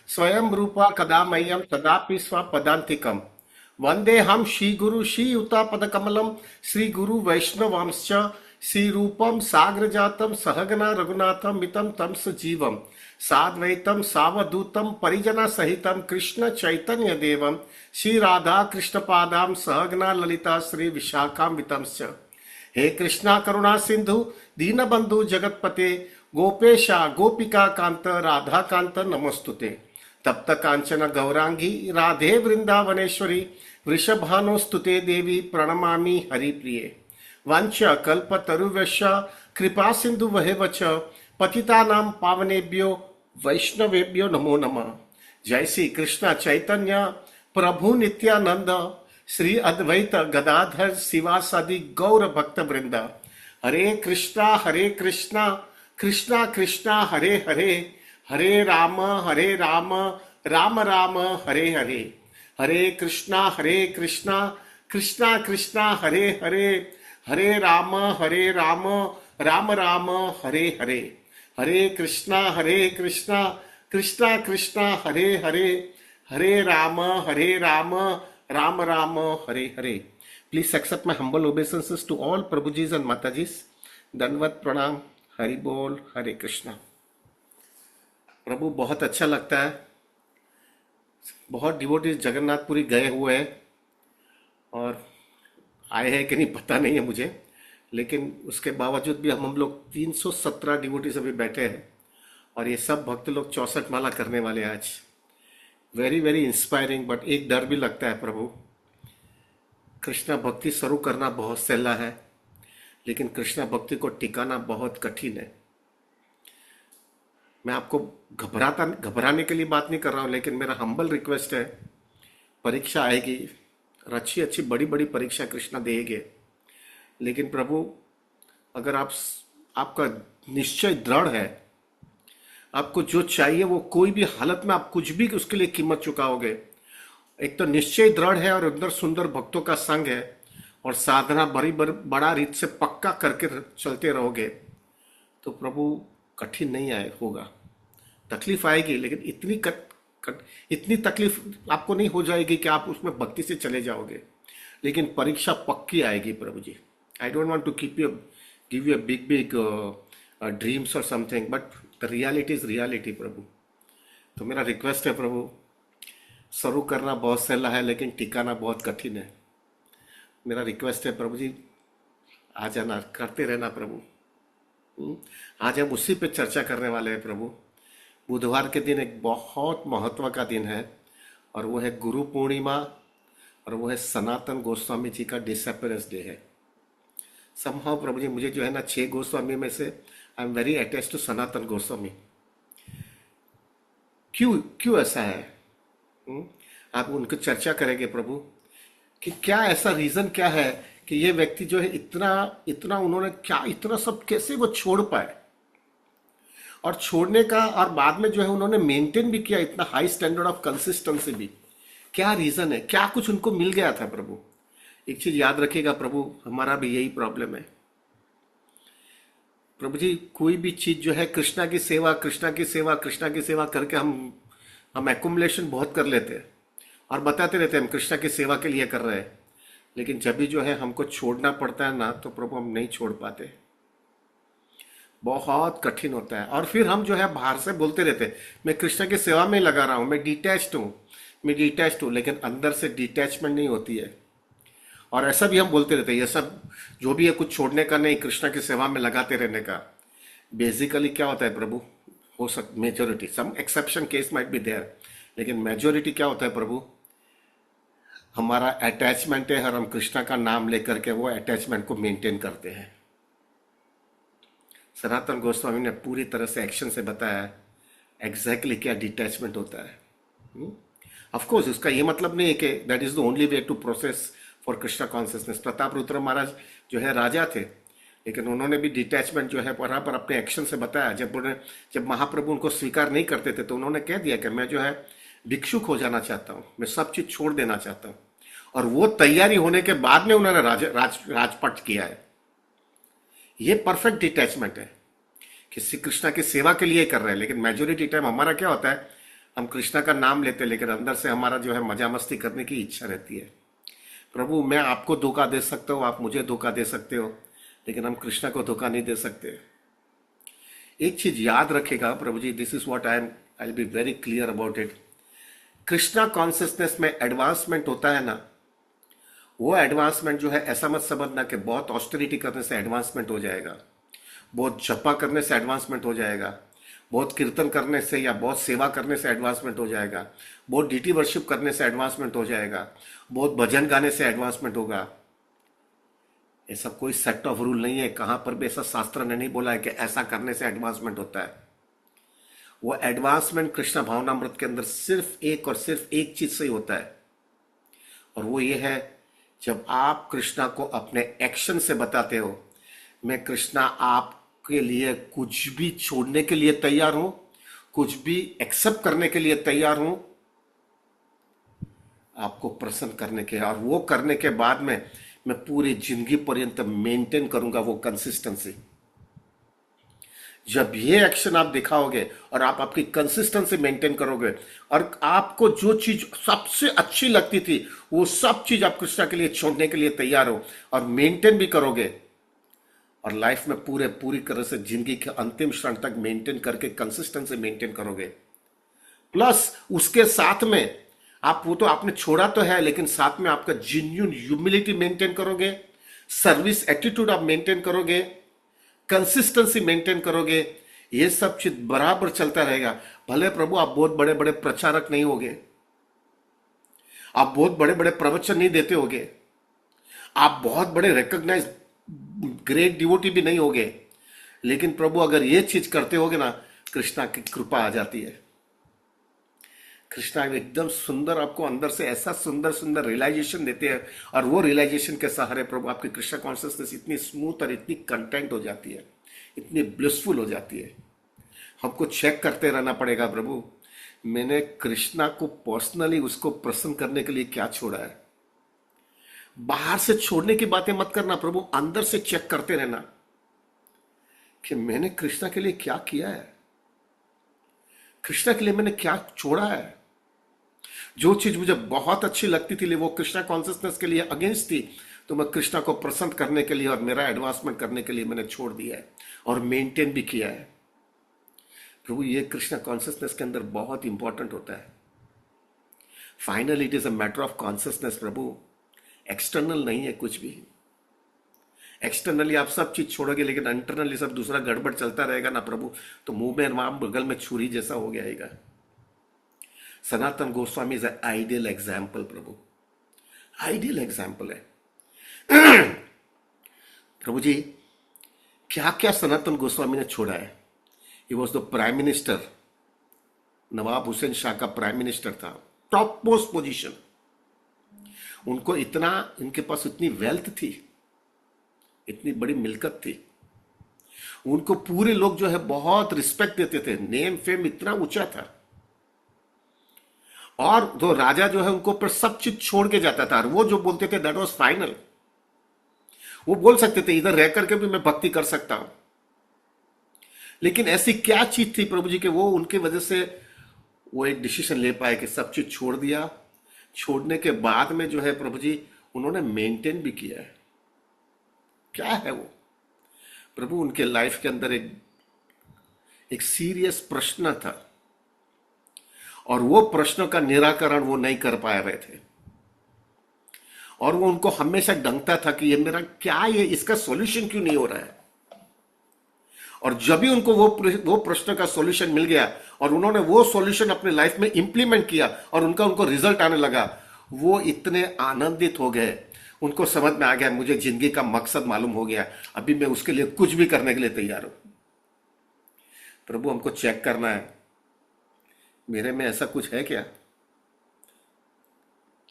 स्वयं रूपा कदा मह्यम तदापि स्वपदान्तिकम् वन्देऽहं श्रीगुरु श्रीयुतापदकमलं श्रीगुरु वैष्णवांश्च श्रीरूपं साग्रजातं सहगना रघुनाथं मितं तं सजीवं साद्वैतं सावधूतं परिजनसहितं कृष्ण चैतन्य देवं श्री राधा कृष्णपादां सहगना ललिता श्री विशाखां वितंश्च। हे कृष्णा करुणा सिंधु दीनबंधु जगतपते गोपेशा गोपिका कांत राधा कांत नमस्तुते। तप्त कांचन गौरांगी राधे वृंदावनेश्वरी वृषभानुस्तुते देवी प्रणमामि हरिप्रिये। वंश कल्पतरुभ्यश्च कृपा सिंधु वहेवच पतितानां पावनेभ्यो वैष्णवेभ्यो नमो नमः। जय श्री कृष्ण चैतन्य प्रभु नित्यानंद श्री अद्वैत गदाधर शिवासादि गौर भक्त वृंद। हरे कृष्णा कृष्णा कृष्णा हरे हरे, हरे राम राम राम हरे हरे। हरे कृष्णा कृष्णा कृष्णा हरे हरे, हरे राम राम राम हरे हरे। हरे कृष्णा कृष्णा कृष्णा हरे हरे, हरे राम राम राम हरे हरे। Please accept my humble obeisances to all Prabhujis and Matajis. दंडवत प्रणाम। हरि बोल। हरे कृष्णा। प्रभु बहुत अच्छा लगता है। बहुत डिवोटीज जगन्नाथपुरी गए हुए हैं और आए हैं कि नहीं पता नहीं है मुझे, लेकिन उसके बावजूद भी हम लोग 317 डिवोटीज अभी बैठे हैं और ये सब भक्त लोग 64 माला करने वाले हैं आज। वेरी वेरी इंस्पायरिंग, बट एक डर भी लगता है प्रभु। कृष्णा भक्ति शुरू करना बहुत सहला है, लेकिन कृष्णा भक्ति को टिकाना बहुत कठिन है। मैं आपको घबराने के लिए बात नहीं कर रहा हूं, लेकिन मेरा हम्बल रिक्वेस्ट है, परीक्षा आएगी और अच्छी अच्छी बड़ी बड़ी परीक्षा कृष्णा देंगे, लेकिन प्रभु अगर आपका निश्चय दृढ़ है, आपको जो चाहिए वो कोई भी हालत में आप कुछ भी उसके लिए कीमत चुकाओगे, एक तो निश्चय दृढ़ है और अंदर सुंदर भक्तों का संग है और साधना बड़ा रीत से पक्का करके चलते रहोगे, तो प्रभु कठिन नहीं होगा। तकलीफ आएगी, लेकिन इतनी तकलीफ आपको नहीं हो जाएगी कि आप उसमें भक्ति से चले जाओगे, लेकिन परीक्षा पक्की आएगी प्रभु जी। I don't want to give you big dreams और something, but the reality is reality प्रभु। तो मेरा रिक्वेस्ट है प्रभु, शुरू करना बहुत सहला है लेकिन टिकाना बहुत कठिन है। मेरा रिक्वेस्ट है प्रभु जी, आ जाना, करते रहना प्रभु। आज हम उसी पे चर्चा करने वाले हैं प्रभु। बुधवार के दिन एक बहुत महत्व का दिन है और वो है गुरु पूर्णिमा और वो है सनातन गोस्वामी जी का डिसअपियरेंस डे है। समहाउ प्रभु जी मुझे जो है ना 6 गोस्वामी में से I am very attached to Sanatan Goswami. क्यों ऐसा है? आप उनको चर्चा करेंगे प्रभु कि क्या ऐसा रीजन क्या है कि ये व्यक्ति जो है इतना उन्होंने क्या इतना सब कैसे वो छोड़ पाए, और छोड़ने का और बाद में जो है उन्होंने मेंटेन भी किया इतना हाई स्टैंडर्ड ऑफ कंसिस्टेंसी भी। क्या रीजन है? क्या कुछ उनको मिल गया था प्रभु? एक चीज याद रखिएगा प्रभु, हमारा भी यही प्रॉब्लम है प्रभु जी। कोई भी चीज जो है कृष्णा की सेवा करके हम एक्युमुलेशन बहुत कर लेते हैं और बताते रहते हैं हम कृष्णा की सेवा के लिए कर रहे हैं, लेकिन जब भी जो है हमको छोड़ना पड़ता है ना, तो प्रभु हम नहीं छोड़ पाते। बहुत कठिन होता है। और फिर हम जो है बाहर से बोलते रहते हैं मैं कृष्ण की सेवा में लगा रहा हूं, मैं डिटैच्ड हूं, लेकिन अंदर से डिटैचमेंट नहीं होती है। और ऐसा भी हम बोलते रहते हैं ये सब जो भी है कुछ छोड़ने का नहीं, कृष्ण की सेवा में लगाते रहने का। बेसिकली क्या होता है प्रभु, हो सकता majority, some exception case might be there, लेकिन मेजोरिटी क्या होता है प्रभु, हमारा अटैचमेंट है और हम कृष्णा का नाम लेकर के वो अटैचमेंट को मेंटेन करते हैं। सनातन गोस्वामी ने पूरी तरह से एक्शन से बताया एग्जैक्टली क्या डिटैचमेंट होता है। ऑफ कोर्स उसका ये मतलब नहीं है कि that is the only way to process for Krishna consciousness. Pratap Rudra Maharaj जो है राजा थे, लेकिन उन्होंने भी डिटैचमेंट जो है बराबर अपने एक्शन से बताया। जब महाप्रभु उनको स्वीकार नहीं करते थे तो उन्होंने कह दिया कि मैं जो है भिक्षुक हो जाना चाहता हूँ, मैं सब चीज छोड़ देना चाहता हूँ। और वो तैयारी होने के बाद में उन्होंने राजपट किया है। ये परफेक्ट डिटैचमेंट है कि श्री कृष्णा की सेवा के लिए कर रहे हैं। लेकिन मेजोरिटी टाइम हमारा क्या होता है, हम कृष्णा का नाम लेते हैं, लेकिन अंदर से हमारा जो है मजा मस्ती करने की इच्छा रहती है। प्रभु मैं आपको धोखा दे सकता हूँ, आप मुझे धोखा दे सकते हो, लेकिन हम कृष्णा को धोखा नहीं दे सकते। एक चीज याद रखेगा प्रभु जी, this is what I will be very clear about it. Krishna consciousness में एडवांसमेंट होता है ना, वो एडवांसमेंट जो है ऐसा मत समझना कि बहुत ऑस्टेरिटी करने से एडवांसमेंट हो जाएगा, बहुत जपा करने से एडवांसमेंट हो जाएगा, बहुत कीर्तन करने से या बहुत सेवा करने से एडवांसमेंट हो जाएगा, बहुत डीटी वर्शिप करने से एडवांसमेंट हो जाएगा, बहुत भजन गाने से एडवांसमेंट होगा। ऐसा कोई सेट ऑफ रूल नहीं है, कहां पर भी ऐसा शास्त्र ने नहीं बोला है कि ऐसा करने से एडवांसमेंट होता है। वो एडवांसमेंट कृष्ण भावनामृत के अंदर सिर्फ एक और सिर्फ एक चीज से ही होता है, और वो ये है जब आप कृष्णा को अपने एक्शन से बताते हो, मैं कृष्णा आपके लिए कुछ भी छोड़ने के लिए तैयार हूं, कुछ भी एक्सेप्ट करने के लिए तैयार हूं, आपको प्रसन्न करने के, और वो करने के बाद में मैं पूरी जिंदगी पर्यंत मेंटेन करूंगा वो कंसिस्टेंसी। जब ये एक्शन आप दिखाओगे और आप आपकी कंसिस्टेंसी मेंटेन करोगे, और आपको जो चीज सबसे अच्छी लगती थी वो सब चीज आप कृष्णा के लिए छोड़ने के लिए तैयार हो और मेंटेन भी करोगे, और लाइफ में पूरी तरह से जिंदगी के अंतिम क्षण तक मेंटेन करके कंसिस्टेंसी मेंटेन करोगे। प्लस उसके साथ में आप, वो तो आपने छोड़ा तो है, लेकिन साथ में आपका जेन्युइन ह्यूमिलिटी मेंटेन करोगे, सर्विस एटीट्यूड आप मेंटेन करोगे, कंसिस्टेंसी मेंटेन करोगे, ये सब चीज बराबर चलता रहेगा। भले प्रभु आप बहुत बड़े बड़े प्रचारक नहीं होगे, आप बहुत बड़े बड़े प्रवचन नहीं देते होगे, आप बहुत बड़े रिकॉग्नाइज ग्रेट डिवोटी भी नहीं होगे, लेकिन प्रभु अगर ये चीज करते होगे ना, कृष्णा की कृपा आ जाती है। कृष्णा एकदम सुंदर आपको अंदर से ऐसा सुंदर सुंदर रियलाइजेशन देते हैं, और वो रियलाइजेशन के सहारे प्रभु आपकी कृष्णा कॉन्शियसनेस इतनी स्मूथ और इतनी कंटेंट हो जाती है, इतनी ब्लिसफुल हो जाती है। हमको चेक करते रहना पड़ेगा, प्रभु मैंने कृष्णा को पर्सनली उसको प्रसन्न करने के लिए क्या छोड़ा है। बाहर से छोड़ने की बातें मत करना प्रभु, अंदर से चेक करते रहना कि मैंने कृष्णा के लिए क्या किया है, कृष्णा के लिए मैंने क्या छोड़ा है। जो चीज मुझे बहुत अच्छी लगती थी वो कृष्णा कॉन्शियसनेस के लिए अगेंस्ट थी, तो मैं कृष्णा को प्रसन्न करने के लिए और मेरा एडवांसमेंट करने के लिए मैंने छोड़ दिया है और मेंटेन भी किया है। प्रभु ये कृष्णा कॉन्शियसनेस के अंदर बहुत इंपॉर्टेंट होता है। Finally it is a matter of consciousness Prabhu, external नहीं है कुछ भी। एक्सटर्नली आप सब चीज छोड़ोगे, लेकिन इंटरनली सब दूसरा गड़बड़ चलता रहेगा ना प्रभु, तो मुंह में माम बगल में छुरी जैसा हो जाएगा। Sanatan Goswami is ideal example प्रभु, आइडियल एग्जाम्पल है। प्रभु जी क्या क्या सनातन गोस्वामी ने छोड़ा है। He was the prime minister, Nawab Hussain Shah का प्राइम मिनिस्टर था, टॉप मोस्ट पोजीशन। उनको इतना, इनके पास इतनी वेल्थ थी, इतनी बड़ी मिल्कत थी, उनको पूरे लोग जो है बहुत रिस्पेक्ट देते थे, नेम फेम इतना ऊंचा था, और जो राजा जो है उनको पर सब चीज छोड़ के जाता था, और वो जो बोलते थे दैट वाज फाइनल। वो बोल सकते थे इधर रह करके भी मैं भक्ति कर सकता हूं, लेकिन ऐसी क्या चीज थी प्रभु जी के वो उनके वजह से वो एक डिसीजन ले पाए कि सब चीज छोड़ दिया। छोड़ने के बाद में जो है प्रभु जी उन्होंने मेंटेन भी किया है। क्या है वो प्रभु, उनके लाइफ के अंदर एक सीरियस प्रश्न था, और वो प्रश्न का निराकरण वो नहीं कर पा रहे थे, और वो उनको हमेशा डंकता था कि ये मेरा क्या, ये इसका सॉल्यूशन क्यों नहीं हो रहा है। और जब भी उनको वो प्रश्न का सॉल्यूशन मिल गया और उन्होंने वो सॉल्यूशन अपने लाइफ में इंप्लीमेंट किया और उनको रिजल्ट आने लगा, वो इतने आनंदित हो गए, उनको समझ में आ गया मुझे जिंदगी का मकसद मालूम हो गया, अभी मैं उसके लिए कुछ भी करने के लिए तैयार हूं। प्रभु हमको चेक करना है मेरे में ऐसा कुछ है क्या।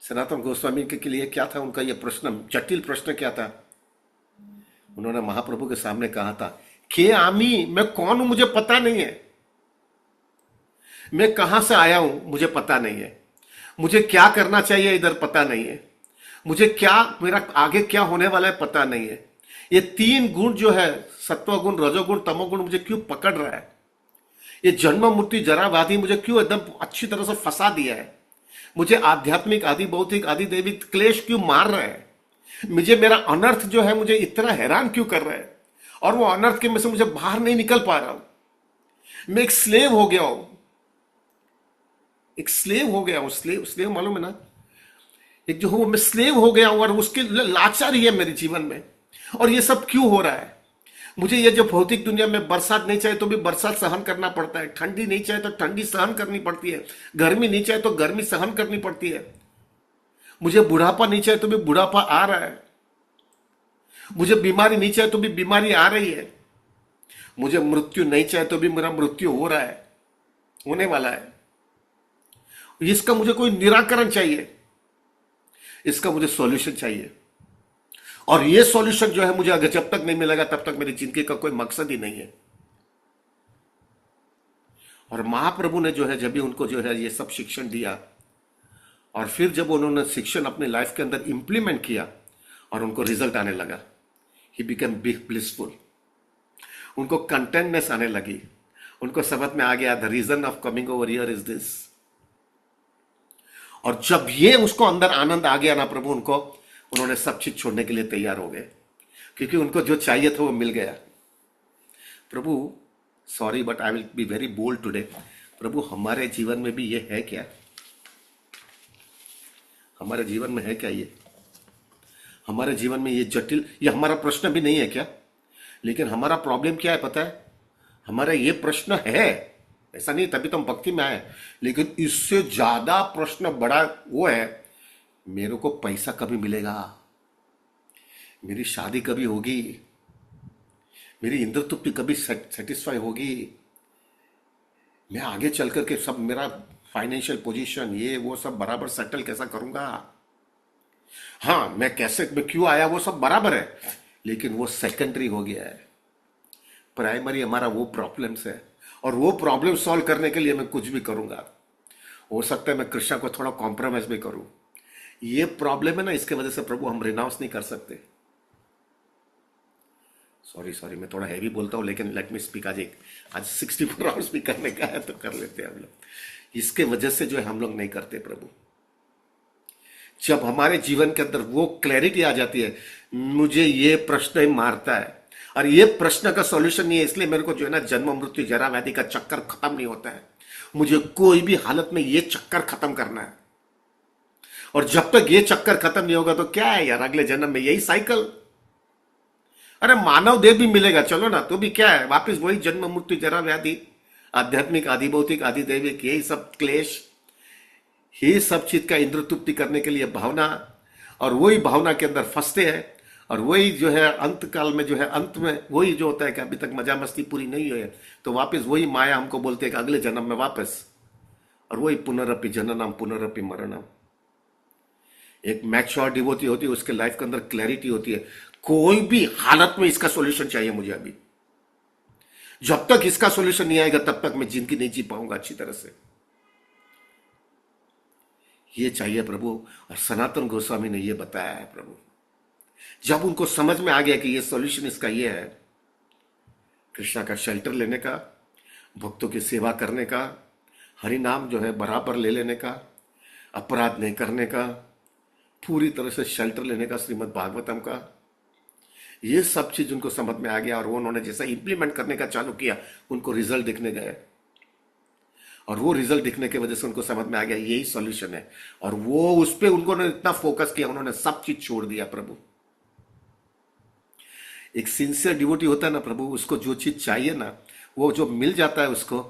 सनातन गोस्वामी के लिए क्या था उनका ये प्रश्न, जटिल प्रश्न क्या था। उन्होंने महाप्रभु के सामने कहा था के आमी, मैं कौन हूं मुझे पता नहीं है, मैं कहां से आया हूं मुझे पता नहीं है, मुझे क्या करना चाहिए इधर पता नहीं है, मुझे क्या, मेरा आगे क्या होने वाला है पता नहीं है। ये तीन गुण जो है, सत्वगुण, रजोगुण, तमोगुण, मुझे क्यों पकड़ रहा है, ये जन्म मृत्यु जरा व्याधि मुझे क्यों एकदम अच्छी तरह से फंसा दिया है? मुझे आध्यात्मिक आदि भौतिक आदि दैविक क्लेश क्यों मार रहा है? मुझे मेरा अनर्थ जो है मुझे इतना हैरान क्यों कर रहा है? और वो अनर्थ के में से मुझे बाहर नहीं निकल पा रहा हूं। मैं एक स्लेव हो गया हूं, एक स्लेव हो गया हूं। स्लेव स्लेव मालूम है ना? एक जो हूं मैं स्लेव हो गया हूं और उसके लाचारी है मेरे जीवन में। और ये सब क्यों हो रहा है? मुझे ये जो भौतिक दुनिया में बरसात नहीं चाहिए तो भी बरसात सहन करना पड़ता है, ठंडी नहीं चाहिए तो ठंडी सहन करनी पड़ती है, गर्मी नहीं चाहिए तो गर्मी सहन करनी पड़ती है। मुझे बुढ़ापा नहीं चाहिए तो भी बुढ़ापा आ रहा है, मुझे बीमारी नहीं चाहिए तो भी बीमारी आ रही है, मुझे मृत्यु नहीं चाहिए तो भी मेरा मृत्यु हो रहा है, होने वाला है। इसका मुझे कोई निराकरण चाहिए, इसका मुझे सॉल्यूशन चाहिए। और ये सॉल्यूशन जो है मुझे अगर जब तक नहीं मिलेगा तब तक मेरी जिंदगी का कोई मकसद ही नहीं है। और महाप्रभु ने जो है जब भी उनको जो है ये सब शिक्षण दिया और फिर जब उन्होंने शिक्षण अपने लाइफ के अंदर इंप्लीमेंट किया और उनको रिजल्ट आने लगा, ही बिकम बिग ब्लिसफुल। उनको कंटेंटनेस आने लगी, उनको समझ में आ गया the reason of coming over here is this. और जब ये उसको अंदर आनंद आ गया ना प्रभु, उनको उन्होंने सब चीज छोड़ने के लिए तैयार हो गए, क्योंकि उनको जो चाहिए था वो मिल गया। प्रभु sorry but I will be very bold today. प्रभु हमारे जीवन में भी ये है क्या? हमारे जीवन में है क्या ये? हमारे जीवन में ये जटिल, ये हमारा प्रश्न भी नहीं है क्या? लेकिन हमारा प्रॉब्लम क्या है पता है? हमारा ये प्रश्न है, ऐसा नहीं तभी तो हम भक्ति में आए, लेकिन इससे ज्यादा प्रश्न बड़ा वो है, मेरे को पैसा कभी मिलेगा, मेरी शादी कभी होगी, मेरी इंद्र तृप्ति कभी सेटिस्फाई होगी, मैं आगे चल करके सब मेरा फाइनेंशियल पोजीशन ये वो सब बराबर सेटल कैसा करूंगा। हाँ मैं कैसे मैं क्यों आया वो सब बराबर है, लेकिन वो सेकेंडरी हो गया है। प्राइमरी हमारा वो प्रॉब्लम्स है, और वो प्रॉब्लम सॉल्व करने के लिए मैं कुछ भी करूंगा। हो सकता है मैं कृष्णा को थोड़ा कॉम्प्रोमाइज भी करूं। ये प्रॉब्लम है ना, इसके वजह से प्रभु हम रिनाउंस नहीं कर सकते। सॉरी मैं थोड़ा हैवी बोलता हूं, लेकिन लेट मी स्पीक। आज 64 आवर्स भी करने का है तो कर लेते हैं हम लोग। इसके वजह से जो है हम लोग नहीं करते प्रभु। जब हमारे जीवन के अंदर वो क्लैरिटी आ जाती है, मुझे ये प्रश्न ही मारता है और ये प्रश्न का सॉल्यूशन नहीं है, इसलिए मेरे को जो है ना जन्म मृत्यु जरा व्याधि का चक्कर खत्म नहीं होता है। मुझे कोई भी हालत में ये चक्कर खत्म करना है। और जब तक ये चक्कर खत्म नहीं होगा तो क्या है यार, अगले जन्म में यही साइकिल। अरे मानव देह भी मिलेगा चलो ना, तो भी क्या है, वापस वही जन्म मृत्यु जरा व्याधि, आध्यात्मिक आदि भौतिक आदि दैविक, यही सब क्लेश, ये सब चीज का इंद्र तृप्ति करने के लिए भावना, और वही भावना के अंदर फंसते हैं। और वही जो है अंत काल में जो है, अंत में वही जो होता है कि अभी तक मजा मस्ती पूरी नहीं हुई है तो वापस वही माया हमको बोलते हैं कि अगले जन्म में वापस, और वही पुनरअपि जननम पुनरअपि मरणम। एक मैच्योर डिवोटी होती है, उसके लाइफ के अंदर क्लैरिटी होती है, कोई भी हालत में इसका सॉल्यूशन चाहिए मुझे अभी। जब तक इसका सॉल्यूशन नहीं आएगा तब तक मैं जिंदगी नहीं जी पाऊंगा अच्छी तरह से। ये चाहिए प्रभु, और सनातन गोस्वामी ने ये बताया है प्रभु। जब उनको समझ में आ गया कि ये सॉल्यूशन इसका ये है, कृष्णा का शेल्टर लेने का, भक्तों की सेवा करने का, हरि नाम जो है बराबर ले लेने का, अपराध नहीं करने का, पूरी तरह से शेल्टर लेने का श्रीमद् भागवतम का, ये सब चीज उनको समझ में आ गया। और वो उन्होंने जैसा इंप्लीमेंट करने का चालू किया, उनको रिजल्ट दिखने गए, और वो रिजल्ट दिखने की वजह से उनको समझ में आ गया यही सॉल्यूशन है। और वो उस पर उन्होंने इतना फोकस किया, उन्होंने सब चीज छोड़ दिया प्रभु। एक सिंसियर डिवोटी होता है ना प्रभु, उसको जो चीज चाहिए ना वो जो मिल जाता है उसको,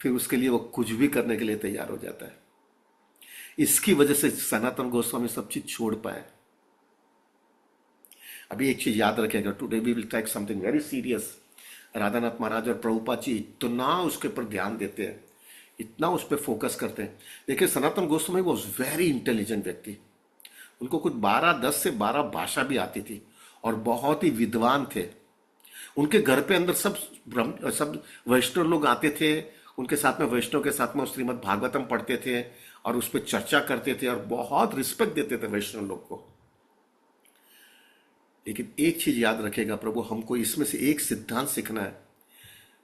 फिर उसके लिए वो कुछ भी करने के लिए तैयार हो जाता है। इसकी वजह से सनातन गोस्वामी सब चीज छोड़ पाए। अभी एक चीज याद रखेगा, today we will take something very serious. Radhanath Maharaj और प्रभुपाद जी इतना उसके ऊपर ध्यान देते हैं, इतना उस पर फोकस करते हैं। देखिए Sanatan Goswami was very intelligent व्यक्ति, उनको कुछ 10 से 12 भाषा भी आती थी और बहुत ही विद्वान थे। उनके घर पे अंदर सब वैष्णव लोग आते थे, उनके साथ में वैष्णव के साथ में श्रीमद् भागवतम पढ़ते थे और उस पर चर्चा करते थे और बहुत रिस्पेक्ट देते थे वैष्णव लोग को। लेकिन एक चीज याद रखेगा प्रभु, हमको इसमें से एक सिद्धांत सीखना है,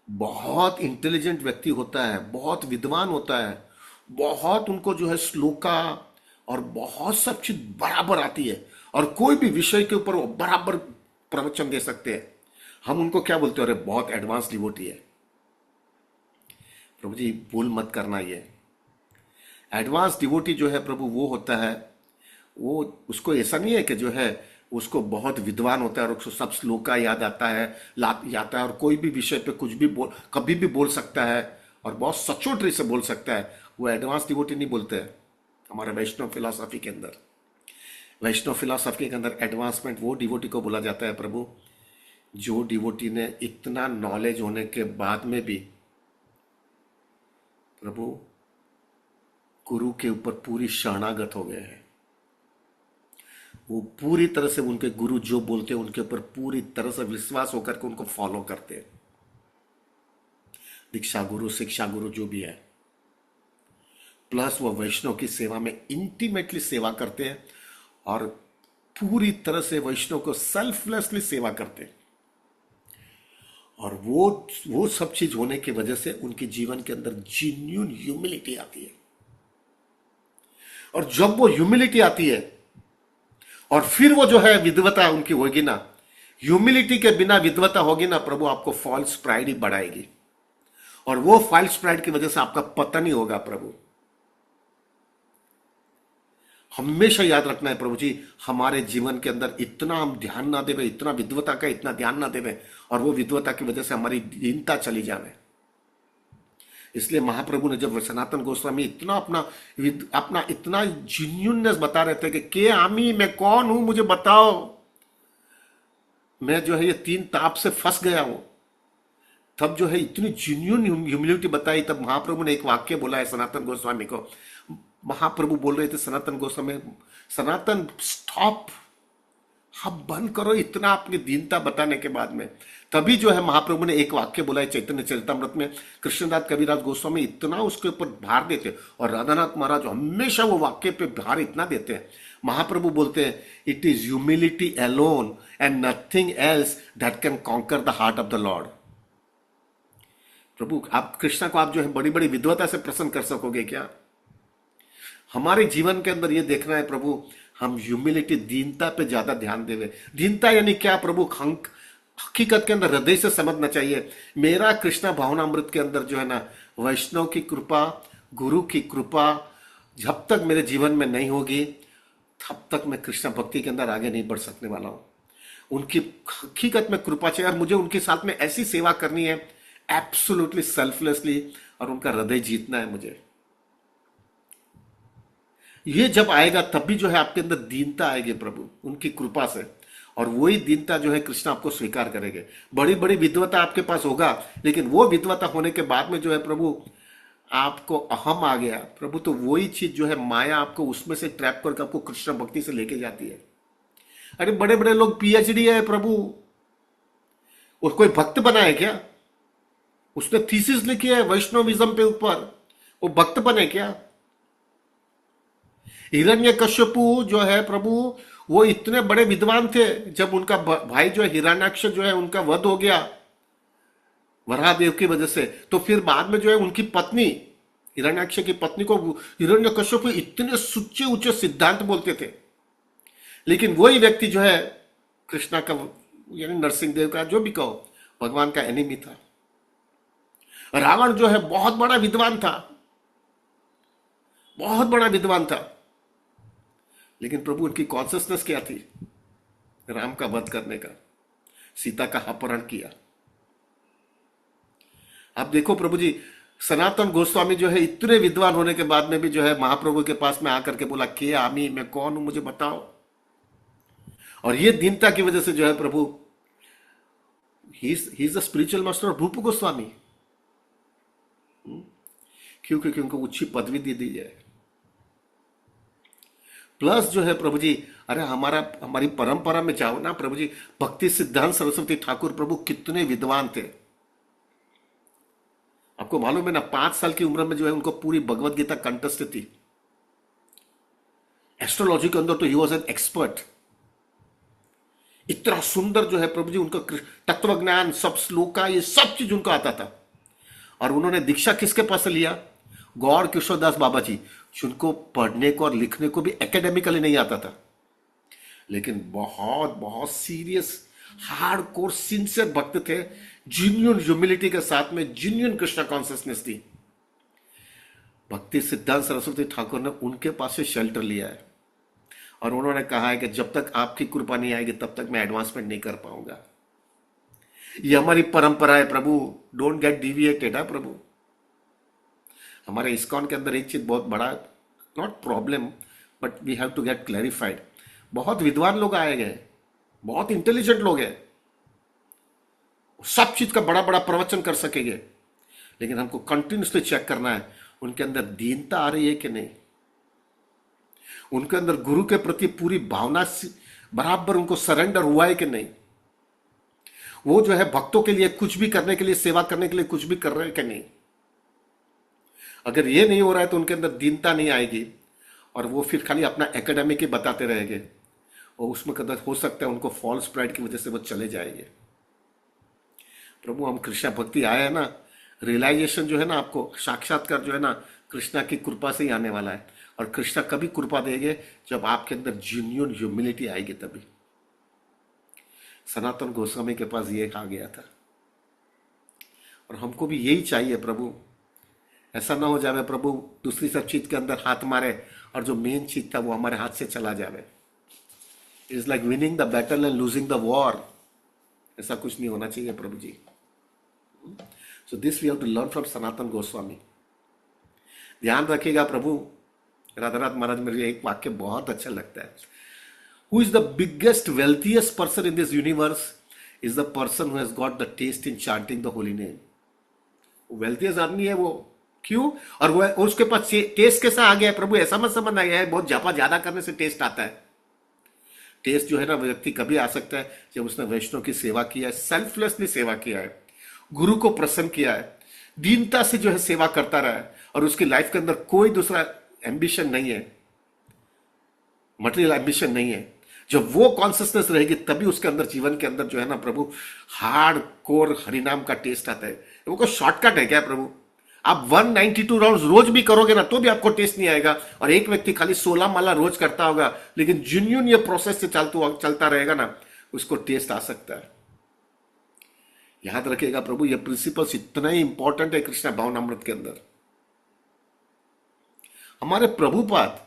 बहुत इंटेलिजेंट व्यक्ति होता है, बहुत विद्वान होता है, बहुत उनको जो है श्लोका और बहुत सब चीज बराबर आती है, और कोई भी विषय के ऊपर वो बराबर प्रवचन दे सकते हैं। हम उनको क्या बोलते हैं? अरे बहुत एडवांस डिवोटी है। प्रभु जी भूल मत करना, ये एडवांस डिवोटी जो है प्रभु वो होता है, वो उसको ऐसा नहीं है कि जो है उसको बहुत विद्वान होता है और उसको सब श्लोका याद आता है, आता है, और कोई भी विषय पे कुछ भी बोल, कभी भी बोल सकता है और बहुत सचोटरी से बोल सकता है। वो एडवांस डिवोटी नहीं बोलते हैं। हमारे वैष्णव फिलॉसफी के अंदर, वैष्णव फिलॉसफी के अंदर एडवांसमेंट वो डिवोटी को बोला जाता है प्रभु, जो डिवोटी ने इतना नॉलेज होने के बाद में भी प्रभु गुरु के ऊपर पूरी शरणागत हो गए हैं। वो पूरी तरह से उनके गुरु जो बोलते हैं उनके ऊपर पूरी तरह से विश्वास होकर के उनको फॉलो करते हैं। दीक्षा गुरु, शिक्षा गुरु जो भी है, प्लस वो वैष्णव की सेवा में इंटीमेटली सेवा करते हैं और पूरी तरह से वैष्णव को सेल्फलेसली सेवा करते हैं। और वो सब चीज होने की वजह से उनके जीवन के अंदर जेन्युइन ह्यूमिलिटी आती है। और जब वो ह्यूमिलिटी आती है और फिर वो जो है विद्वता उनकी होगी ना, ह्यूमिलिटी के बिना विद्वता होगी ना प्रभु, आपको फॉल्स प्राइड ही बढ़ाएगी, और वो फॉल्स प्राइड की वजह से आपका पतन ही होगा प्रभु। हमेशा याद रखना है प्रभु जी, हमारे जीवन के अंदर इतना हम ध्यान ना देवे, इतना विद्वता का इतना ध्यान ना देवे, और वो विद्वता की वजह से हमारी दीनता चली जावे। इसलिए महाप्रभु ने जब सनातन गोस्वामी इतना अपना इतना जेन्युइननेस बता रहे थे कि के आमी, मैं कौन हूं, मुझे बताओ, मैं जो है ये तीन ताप से फंस गया हूं, तब जो है इतनी जेन्युइन ह्यूमिलिटी बताई। तब महाप्रभु ने एक वाक्य बोला है सनातन गोस्वामी को। महाप्रभु बोल रहे थे सनातन गोस्वामी, सनातन स्टॉप, आप बंद करो इतना अपनी दीनता बताने के बाद में। तभी जो है महाप्रभु ने एक वाक्य बोला है चैतन्य चरितमृत में। कृष्णदास कविराज गोस्वामी इतना उसके ऊपर भार देते, और राधानाथ महाराज हमेशा वो वाक्य पे भार इतना देते हैं। महाप्रभु बोलते हैं, it is humility alone and nothing else that can conquer the heart of the lord. प्रभु आप कृष्णा को आप जो है बड़ी बड़ी विद्वता से प्रसन्न कर सकोगे क्या? हमारे जीवन के अंदर ये देखना है प्रभु, हम ह्यूमिलिटी, दीनता पे ज्यादा ध्यान देवे। दीनता यानी क्या प्रभु? हकीकत के अंदर हृदय से समझना चाहिए। मेरा कृष्णा भावनामृत के अंदर जो है ना, वैष्णव की कृपा, गुरु की कृपा जब तक मेरे जीवन में नहीं होगी, तब तक मैं कृष्णा भक्ति के अंदर आगे नहीं बढ़ सकने वाला हूं। उनकी हकीकत में कृपा चाहिए, और मुझे उनके साथ में ऐसी सेवा करनी है एब्सोल्युटली सेल्फलेसली, और उनका हृदय जीतना है मुझे। ये जब आएगा तब भी जो है आपके अंदर दीनता आएगी प्रभु उनकी कृपा से, और वही दीनता जो है कृष्ण आपको स्वीकार करेंगे। बड़ी बड़ी विद्वता आपके पास होगा, लेकिन वो विद्वता होने के बाद में जो है प्रभु आपको अहम आ गया प्रभु, तो वही चीज जो है माया आपको उसमें से ट्रैप करके आपको कृष्ण भक्ति से लेके जाती है। अरे बड़े बड़े लोग पीएचडी है प्रभु, और कोई भक्त बना है क्या? उसने थीसिस लिखी है वैष्णविज्म पे ऊपर, वो भक्त बने क्या? हिरण्यकश्यपु जो है प्रभु, वो इतने बड़े विद्वान थे, जब उनका भाई जो है हिरण्याक्ष जो है उनका वध हो गया वराहदेव की वजह से, तो फिर बाद में जो है उनकी पत्नी, हिरण्याक्ष की पत्नी को हिरण्यकश्यप इतने सुच्चे ऊंचे सिद्धांत बोलते थे, लेकिन वही व्यक्ति जो है कृष्णा का यानी नरसिंह देव का जो भी कहो भगवान का एनिमी था। रावण जो है बहुत बड़ा विद्वान था, बहुत बड़ा विद्वान था, लेकिन प्रभु उनकी कॉन्सियसनेस क्या थी? राम का वध करने का, सीता का अपहरण किया। आप देखो प्रभु जी, सनातन गोस्वामी जो है इतने विद्वान होने के बाद में भी जो है महाप्रभु के पास में आकर के बोला, के आमी, मैं कौन हूं, मुझे बताओ। और ये दीनता की वजह से जो है प्रभु, he is the spiritual master of Rupa Goswami. क्योंकि उनको उच्च पदवी दे दी है। प्लस जो है प्रभु जी, अरे हमारी परंपरा में जाओ ना प्रभु जी, भक्ति सिद्धांत सरस्वती ठाकुर प्रभु कितने विद्वान थे। आपको मालूम है ना, 5 साल की उम्र में जो है उनको पूरी भगवत गीता कंठस्थ थी। एस्ट्रोलॉजी के अंदर तो ही वॉज एन एक्सपर्ट। इतना सुंदर जो है प्रभु जी उनका तत्व ज्ञान, सब श्लोका, ये सब चीज उनको आता था। और उन्होंने दीक्षा किसके पास से लिया? गौड़ किशोरदास बाबा जी, जिनको पढ़ने को और लिखने को भी एकेडमिकली नहीं आता था, लेकिन बहुत बहुत सीरियस, हार्ड कोर, सिंसियर भक्त थे, जिन्यून ह्यूमिलिटी के साथ में जिन्यून कृष्णा कॉन्सियसनेस थी। भक्ति सिद्धांत सरस्वती ठाकुर ने उनके पास से शेल्टर लिया है, और उन्होंने कहा है कि जब तक आपकी कृपा नहीं आएगी तब तक मैं एडवांसमेंट नहीं कर पाऊंगा। ये हमारी परंपरा है प्रभु, डोंट गेट डिविएटेड है प्रभु। हमारे इस्कॉन के अंदर एक चीज बहुत बड़ा, not problem, but we have to get clarified. बहुत विद्वान लोग आए गए, बहुत इंटेलिजेंट लोग हैं, सब चीज का बड़ा बड़ा प्रवचन कर सकेंगे, लेकिन हमको कंटिन्यूसली चेक करना है उनके अंदर दीनता आ रही है कि नहीं, उनके अंदर गुरु के प्रति पूरी भावना बराबर उनको सरेंडर हुआ है कि नहीं, वो जो है भक्तों के लिए कुछ भी करने के लिए, सेवा करने के लिए कुछ भी कर रहे हैं कि नहीं। अगर ये नहीं हो रहा है तो उनके अंदर दीनता नहीं आएगी, और वो फिर खाली अपना एकेडमिक ही बताते रहेंगे, और उसमें कदर हो सकता है उनको फॉल्स प्राइड की वजह से वो चले जाएंगे। प्रभु हम कृष्णा भक्ति आए हैं ना, रियलाइजेशन जो है ना, आपको साक्षात्कार जो है ना, कृष्णा की कृपा से ही आने वाला है। और कृष्णा कभी कृपा देंगे जब आपके अंदर जेन्युइन ह्यूमिलिटी आएगी तभी। सनातन गोस्वामी के पास ये आ गया था, और हमको भी यही चाहिए प्रभु। ऐसा ना हो जावे प्रभु दूसरी सब चीज के अंदर हाथ मारे और जो मेन चीज था वो हमारे हाथ से चला जावे। It is like winning the battle and losing the war. ऐसा कुछ नहीं होना चाहिए प्रभु जी। So this we have to learn from Sanatan Goswami. ध्यान रखिएगा प्रभु। राधानाथ महाराज, मेरे एक वाक्य बहुत अच्छा लगता है, who is the biggest wealthiest person in this universe is the person who has got the taste in chanting the holy name. Wealthiest आदमी है वो, क्यों? और वो उसके पास टेस्ट कैसा आ गया है प्रभु? ऐसा मत समझना गया है बहुत जापा ज्यादा करने से टेस्ट आता है। टेस्ट जो है ना व्यक्ति कभी आ सकता है जब उसने वैष्णव की सेवा किया है, सेल्फलेसली सेवा किया है, गुरु को प्रसन्न किया है, दीनता से जो है सेवा करता रहा है, और उसकी लाइफ के अंदर कोई दूसरा एम्बिशन नहीं है, मटेरियल एम्बिशन नहीं है। जब वो कॉन्सियसनेस रहेगी तभी उसके अंदर, जीवन के अंदर जो है ना प्रभु, हार्ड कोर हरिनाम का टेस्ट आता है। वो कोई शॉर्टकट है क्या प्रभु? आप 192 राउंड रोज भी करोगे ना तो भी आपको टेस्ट नहीं आएगा, और एक व्यक्ति खाली 16 माला रोज करता होगा, लेकिन जेन्युइन ये प्रोसेस से चलता रहेगा ना, उसको टेस्ट आ सकता है। याद रखिएगा प्रभु, ये प्रिंसिपल्स इतना ही इंपॉर्टेंट है कृष्णा भावनामृत के अंदर। हमारे प्रभुपाद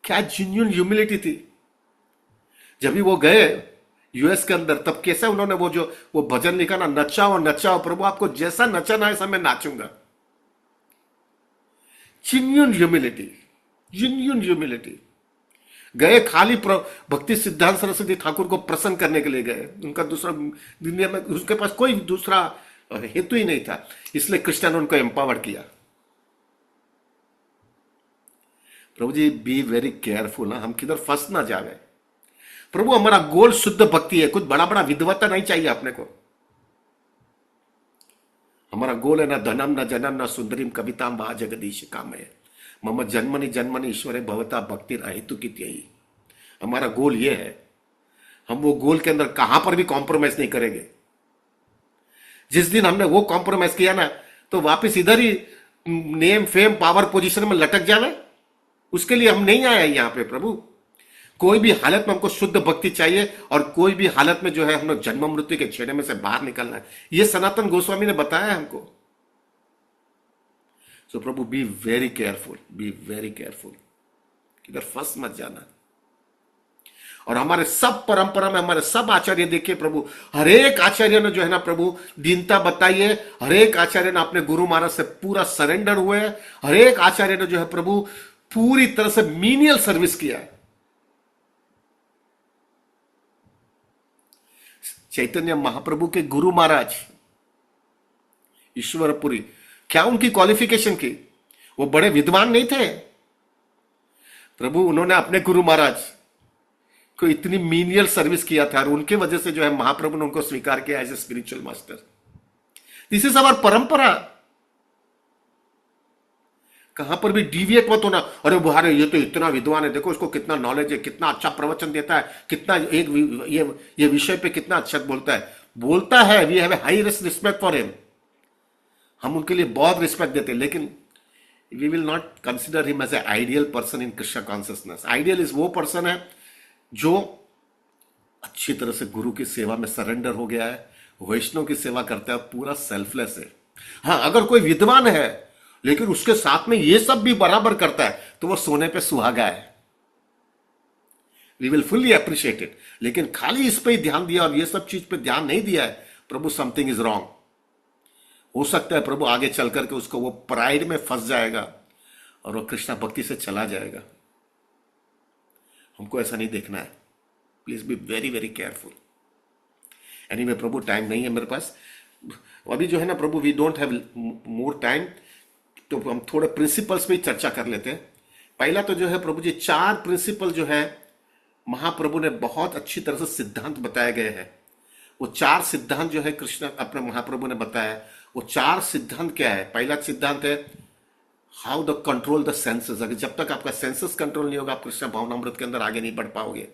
क्या जेन्युइन ह्यूमिलिटी थी। जब भी वो गए यूएस के अंदर, तब कैसा उन्होंने वो भजन लिखा ना, नचाओ नचाओ प्रभु, आपको जैसा नचाना है ऐसा मैं नाचूंगा। Genuine humility, genuine humility. गए खाली भक्ति सिद्धांत सरस्वती ठाकुर को प्रसन्न करने के लिए गए, उनका दूसरा दुनिया में उसके पास कोई दूसरा हेतु ही नहीं था, इसलिए कृष्ण ने उनको एम्पावर किया। प्रभु जी बी वेरी केयरफुल ना, हम किधर फंस ना जावे प्रभु। हमारा गोल शुद्ध भक्ति है, कुछ बड़ा बड़ा विद्वता नहीं चाहिए अपने को। हमारा गोल है ना धनम न जनम न सुंदरीम कविताम वा जगदीश कामय मम जन्मनि जन्मनि ईश्वरे भवता भक्ति अहेतु की त्यही। हमारा गोल ये है, हम वो गोल के अंदर कहां पर भी कॉम्प्रोमाइज नहीं करेंगे। जिस दिन हमने वो कॉम्प्रोमाइज किया ना, तो वापस इधर ही नेम फेम पावर पोजीशन में लटक जावे। उसके लिए हम नहीं आए यहां पे प्रभु। कोई भी हालत में हमको शुद्ध भक्ति चाहिए, और कोई भी हालत में जो है हम लोग जन्म मृत्यु के छेड़े में से बाहर निकलना है। ये सनातन गोस्वामी ने बताया हमको। सो प्रभु be very careful, be very careful, किधर फंस मत जाना। और हमारे सब परंपरा में हमारे सब आचार्य देखिए प्रभु, हर एक आचार्य ने जो है ना प्रभु दीनता बताई है। हर एक आचार्य ने अपने गुरु महाराज से पूरा सरेंडर हुए। हर एक आचार्य ने जो है प्रभु पूरी तरह से मीनियल सर्विस किया है। चैतन्य महाप्रभु के गुरु महाराज ईश्वरपुरी, क्या उनकी क्वालिफिकेशन की? वो बड़े विद्वान नहीं थे प्रभु, उन्होंने अपने गुरु महाराज को इतनी मीनियल सर्विस किया था, और उनके वजह से जो है महाप्रभु ने उनको स्वीकार किया as a spiritual master. This is our परंपरा। कहां पर भी डिविएट मत होना। अरे बुहारे ये तो इतना विद्वान है, देखो इसको कितना नॉलेज है, कितना अच्छा प्रवचन देता है, कितना ये विषय पे कितना अच्छा बोलता है। We have a high respect for him, हम उनके लिए बहुत रिस्पेक्ट देते हैं, लेकिन we will not consider him as a ideal person in Krishna consciousness. Ideal is वो पर्सन है जो अच्छी तरह से गुरु की सेवा में सरेंडर हो गया है, वैष्णव की सेवा करता है, पूरा सेल्फलेस है। हाँ, अगर कोई विद्वान है लेकिन उसके साथ में ये सब भी बराबर करता है तो वो सोने पे सुहागा है। We will fully appreciate it. लेकिन खाली इस पे ही ध्यान दिया और ये सब चीज पे ध्यान नहीं दिया है, प्रभु समथिंग इज रॉन्ग। हो सकता है प्रभु आगे चल करके उसको वो प्राइड में फंस जाएगा और वो कृष्णा भक्ति से चला जाएगा। हमको ऐसा नहीं देखना है। Please be very very careful. Anyway प्रभु, टाइम नहीं है मेरे पास अभी, जो है ना प्रभु, we don't have more time, तो हम थोड़े प्रिंसिपल्स पे चर्चा कर लेते हैं। पहला तो जो है प्रभु जी, 4 प्रिंसिपल जो है महाप्रभु ने बहुत अच्छी तरह से सिद्धांत बताए गए हैं। वो 4 सिद्धांत जो है कृष्ण अपने महाप्रभु ने बताया। वो 4 सिद्धांत क्या है? पहला सिद्धांत है how the control the senses. अगर जब तक आपका सेंसेस कंट्रोल नहीं होगा, आप कृष्ण भावनामृत के अंदर आगे नहीं बढ़ पाओगे।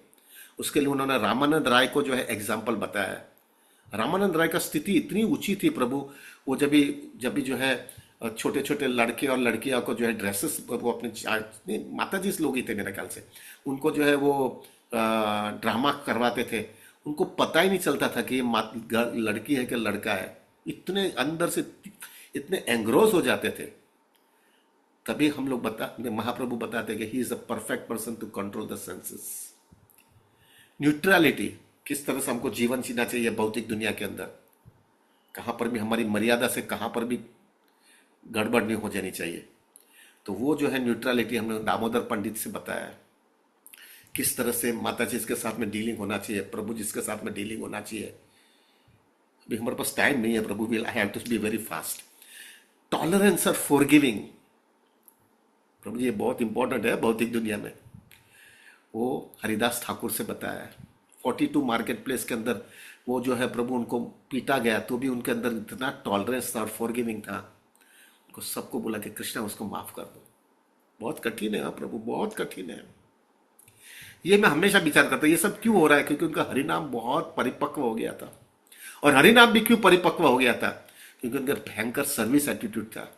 उसके लिए उन्होंने रामानंद राय को जो है एग्जाम्पल बताया है। रामानंद राय का स्थिति इतनी ऊंची थी प्रभु, वो जब भी जो है छोटे छोटे लड़के और लड़कियों को जो है ड्रेसेस, वो अपने माता जी लोग ही थे मेरे ख्याल से, उनको जो है वो ड्रामा करवाते थे। उनको पता ही नहीं चलता था कि ये लड़की है कि लड़का है। इतने अंदर से इतने एंग्रोस हो जाते थे। तभी हम लोग महाप्रभु बताते कि he is a perfect person to control the senses. Neutrality, किस तरह से हमको जीवन जीना चाहिए भौतिक दुनिया के अंदर, कहां पर भी हमारी मर्यादा से कहां पर भी गड़बड़ नहीं हो जानी चाहिए। तो वो जो है न्यूट्रलिटी हमने दामोदर पंडित से बताया। किस तरह से माता जी के साथ में डीलिंग होना चाहिए, प्रभु जी के साथ में डीलिंग होना चाहिए। अभी हमारे पास टाइम नहीं है प्रभु, will I have to be very fast. Tolerance और फॉरगिविंग, प्रभु जी ये बहुत इंपॉर्टेंट है भौतिक दुनिया में। वो हरिदास ठाकुर से बताया है। 42 मार्केट प्लेस के अंदर वो जो है प्रभु, उनको पीटा गया तो भी उनके अंदर इतना टॉलरेंस था और फॉरगिविंग था। उनको सबको बोला कि कृष्णा उसको माफ कर दो। बहुत कठिन है प्रभु, बहुत कठिन है। ये मैं हमेशा विचार करता हूं, ये सब क्यों हो रहा है? क्योंकि उनका हरिनाम बहुत परिपक्व हो गया था। और हरिनाम भी क्यों परिपक्व हो गया था? क्योंकि उनका भयंकर सर्विस एटीट्यूड था।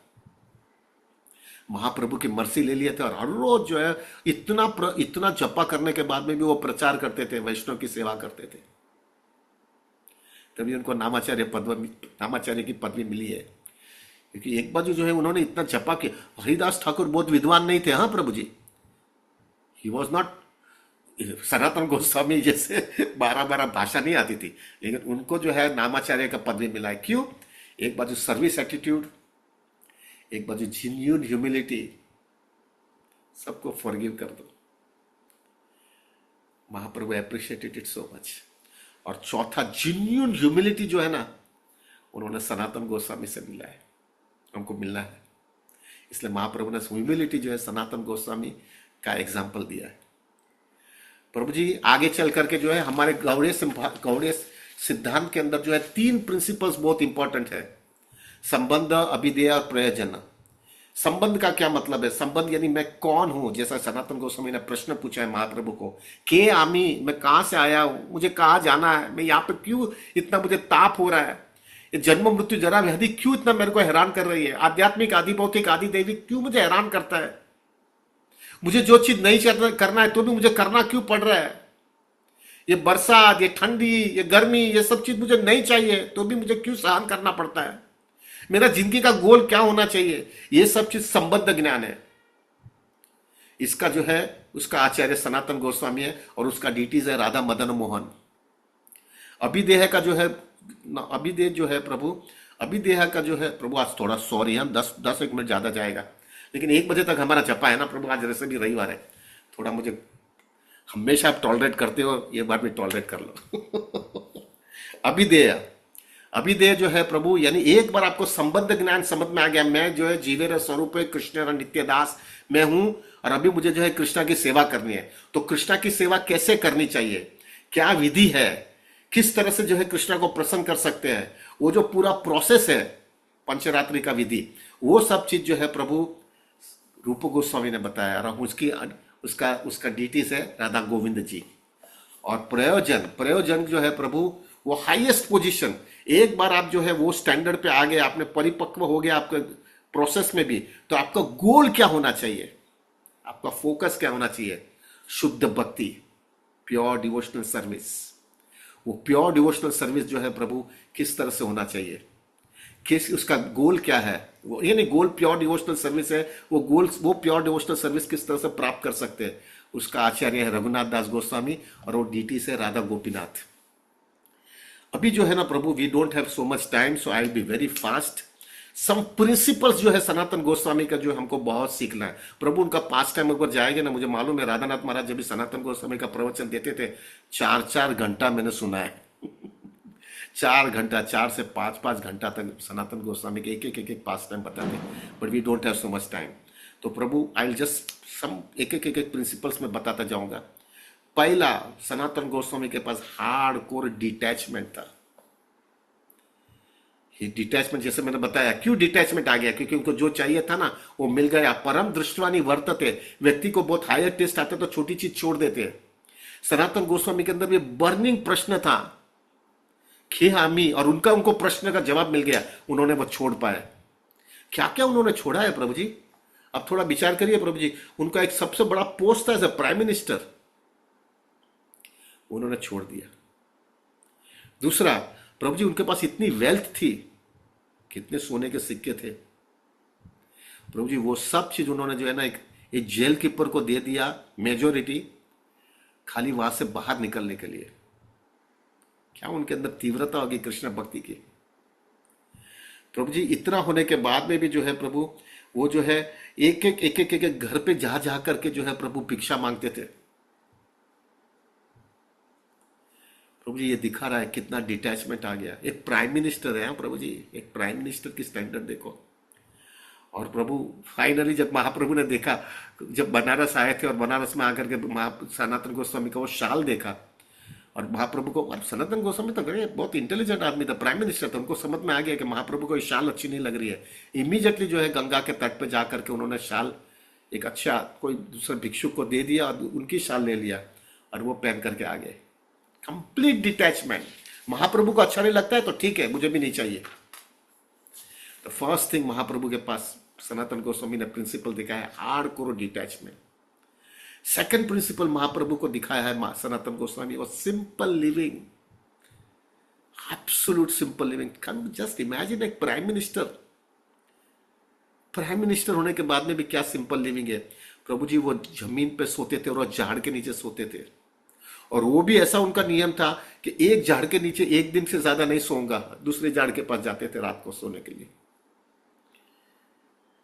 महाप्रभु की मर्सी ले लिए थे और हर रोज जो है इतना जपा करने के बाद में भी वो प्रचार करते थे, वैष्णव की सेवा करते थे। तभी उनको नामाचार्य की पदवी मिली है। क्योंकि एक बाजू जो है उन्होंने इतना जपा किया। हरिदास ठाकुर बहुत विद्वान नहीं थे, हाँ प्रभु जी, he was not Sanatan Goswami जैसे 12 भाषा नहीं आती थी, लेकिन उनको जो है नामाचार्य का पदवी मिला है। क्यों? एक बाजू सर्विस एटीट्यूड, एक बाजू जेन्युइन ह्यूमिलिटी, सबको फॉरगिव कर दो। महाप्रभु अप्रिशिएटेड इट सो मच। और चौथा जेन्युइन ह्यूमिलिटी जो है ना, उन्होंने सनातन गोस्वामी से मिला है, हमको मिलना है। इसलिए महाप्रभु ने ह्यूमिलिटी जो है सनातन गोस्वामी का एग्जाम्पल दिया है। प्रभु जी आगे चल करके जो है हमारे गौड़ीय सिद्धांत के अंदर जो है 3 प्रिंसिपल्स बहुत इंपॉर्टेंट है। संबंध, अभिधेय और प्रयोजन। संबंध का क्या मतलब है? संबंध यानी मैं कौन हूं। जैसा सनातन गोस्वामी ने प्रश्न पूछा है महाप्रभु को, के आमी, मैं कहां से आया हूं, मुझे कहां जाना है, मैं यहाँ पे क्यों इतना मुझे ताप हो रहा है, ये जन्म मृत्यु जरा व्याधि क्यों इतना मेरे को हैरान कर रही है, आध्यात्मिक आदि भौतिक आदि दैविक क्यों मुझे हैरान करता है, मुझे जो चीज नहीं करना है तो भी मुझे करना क्यों पड़ रहा है, ये बरसात, ये ठंडी, ये गर्मी, ये सब चीज मुझे नहीं चाहिए तो भी मुझे क्यों सहन करना पड़ता है, मेरा जिंदगी का गोल क्या होना चाहिए। ये सब चीज संबद्ध ज्ञान है। इसका जो है उसका आचार्य सनातन गोस्वामी है और उसका डीटीज है राधा मदन मोहन। अभिदेह का जो है अभिदेह का जो है प्रभु, आज थोड़ा सॉरी हम 10 मिनट ज्यादा जाएगा, लेकिन 1 बजे तक हमारा जपा है ना प्रभु। आज जैसे भी रविवार है, थोड़ा मुझे, हमेशा आप टॉलरेट करते हो, ये बार भी टॉलरेट कर लो। अभिदेय जो है प्रभु, यानी एक बार आपको संबद्ध ज्ञान समझ में आ गया, मैं जो है जीवेर स्वरूप कृष्ण नित्य दास मैं हूं और अभी मुझे जो है कृष्णा की सेवा करनी है। तो कृष्णा की सेवा कैसे करनी चाहिए, क्या विधि है, किस तरह से जो है कृष्णा को प्रसन्न कर सकते हैं, वो जो पूरा प्रोसेस है पंचरात्रि का विधि, वो सब चीज जो है प्रभु रूप गोस्वामी ने बताया, और उसकी उसका उसका डिटीज है राधा गोविंद जी। और प्रयोजन, प्रयोजन जो है प्रभु, वो हाईएस्ट पोजीशन। एक बार आप जो है वो स्टैंडर्ड पे आ गए, आपने परिपक्व हो गया आपके प्रोसेस में भी, तो आपका गोल क्या होना चाहिए, आपका फोकस क्या होना चाहिए? शुद्ध भक्ति, प्योर डिवोशनल सर्विस। वो प्योर डिवोशनल सर्विस जो है प्रभु किस तरह से होना चाहिए, किस उसका गोल क्या है, वो ये नहीं गोल प्योर डिवोशनल सर्विस है, वो गोल, वो प्योर डिवोशनल सर्विस किस तरह से प्राप्त कर सकते हैं, उसका आचार्य है रघुनाथ दास गोस्वामी, और वो डीटी से राधा गोपीनाथ। अभी जो है ना प्रभु, we don't have so much time, so I will be very fast. Some principles जो है सनातन गोस्वामी का जो हमको बहुत सीखना है प्रभु। उनका पास टाइम अगर जाएंगे ना, मुझे मालूम है राधानाथ महाराज जब भी सनातन गोस्वामी का प्रवचन देते थे, 4-4 घंटा मैंने सुना है। 4 घंटा, 4 से 5-5 घंटा तक सनातन गोस्वामी के एक पास टाइम बताते, but we don't have so much time. तो प्रभु आई विल जस्ट सम एक प्रिंसिपल्स में बताता जाऊंगा। पहला, सनातन गोस्वामी के पास हार्ड कोर डिटैचमेंट था। ये डिटैचमेंट जैसे मैंने बताया, क्यों डिटैचमेंट आ गया, क्योंकि उनको जो चाहिए था ना वो मिल गया। परम दृष्टवानी वर्तते, व्यक्ति को बहुत हायर टेस्ट आते तो छोटी चीज छोड़ देते। सनातन गोस्वामी के अंदर भी बर्निंग प्रश्न था, खेहामी, और उनको प्रश्न का जवाब मिल गया, उन्होंने वो छोड़ पाए। क्या क्या उन्होंने छोड़ा है प्रभु जी? अब थोड़ा विचार करिए प्रभु जी। उनका एक सबसे बड़ा पोस्ट था एज ए प्राइम मिनिस्टर, उन्होंने छोड़ दिया। दूसरा, प्रभु जी उनके पास इतनी वेल्थ थी, कितने सोने के सिक्के थे प्रभु जी, वो सब चीज उन्होंने जो है ना एक जेल कीपर को दे दिया, मेजोरिटी, खाली वहां से बाहर निकलने के लिए। क्या उनके अंदर तीव्रता होगी कृष्ण भक्ति की। प्रभु जी इतना होने के बाद में भी जो है प्रभु, वो जो है एक घर पे जा जा करके जो है प्रभु भिक्षा मांगते थे। प्रभु जी ये दिखा रहा है कितना डिटैचमेंट आ गया। एक प्राइम मिनिस्टर है प्रभु जी, एक प्राइम मिनिस्टर की स्टैंडर्ड देखो। और प्रभु फाइनली जब महाप्रभु ने देखा, जब बनारस आए थे और बनारस में आकर के सनातन गोस्वामी का वो शाल देखा, और महाप्रभु को, और सनातन गोस्वामी तो बहुत इंटेलिजेंट आदमी था, प्राइम मिनिस्टर था, उनको समझ में आ गया कि महाप्रभु को ये शाल अच्छी नहीं लग रही है। इमीडिएटली जो है गंगा के तट पे जाकर के उन्होंने शाल एक अच्छा कोई दूसरे भिक्षुक को दे दिया और उनकी शाल ले लिया और वो पहन करके आ गए। Complete detachment. महाप्रभु को अच्छा नहीं लगता है तो ठीक है, मुझे भी नहीं चाहिए। तो फर्स्ट थिंग महाप्रभु के पास सनातन गोस्वामी ने प्रिंसिपल दिखाया है, hard core detachment. Second principle Mahaprabhu को दिखाया है सनातन गोस्वामी, और simple living, absolute simple living. Can just imagine एक प्राइम मिनिस्टर होने के बाद में भी क्या सिंपल लिविंग है प्रभु जी। वो जमीन पे सोते थे और वो झाड़ के नीचे सोते थे, और वो भी ऐसा उनका नियम था कि एक झाड़ के नीचे एक दिन से ज्यादा नहीं सोऊंगा, दूसरे झाड़ के पास जाते थे रात को सोने के लिए।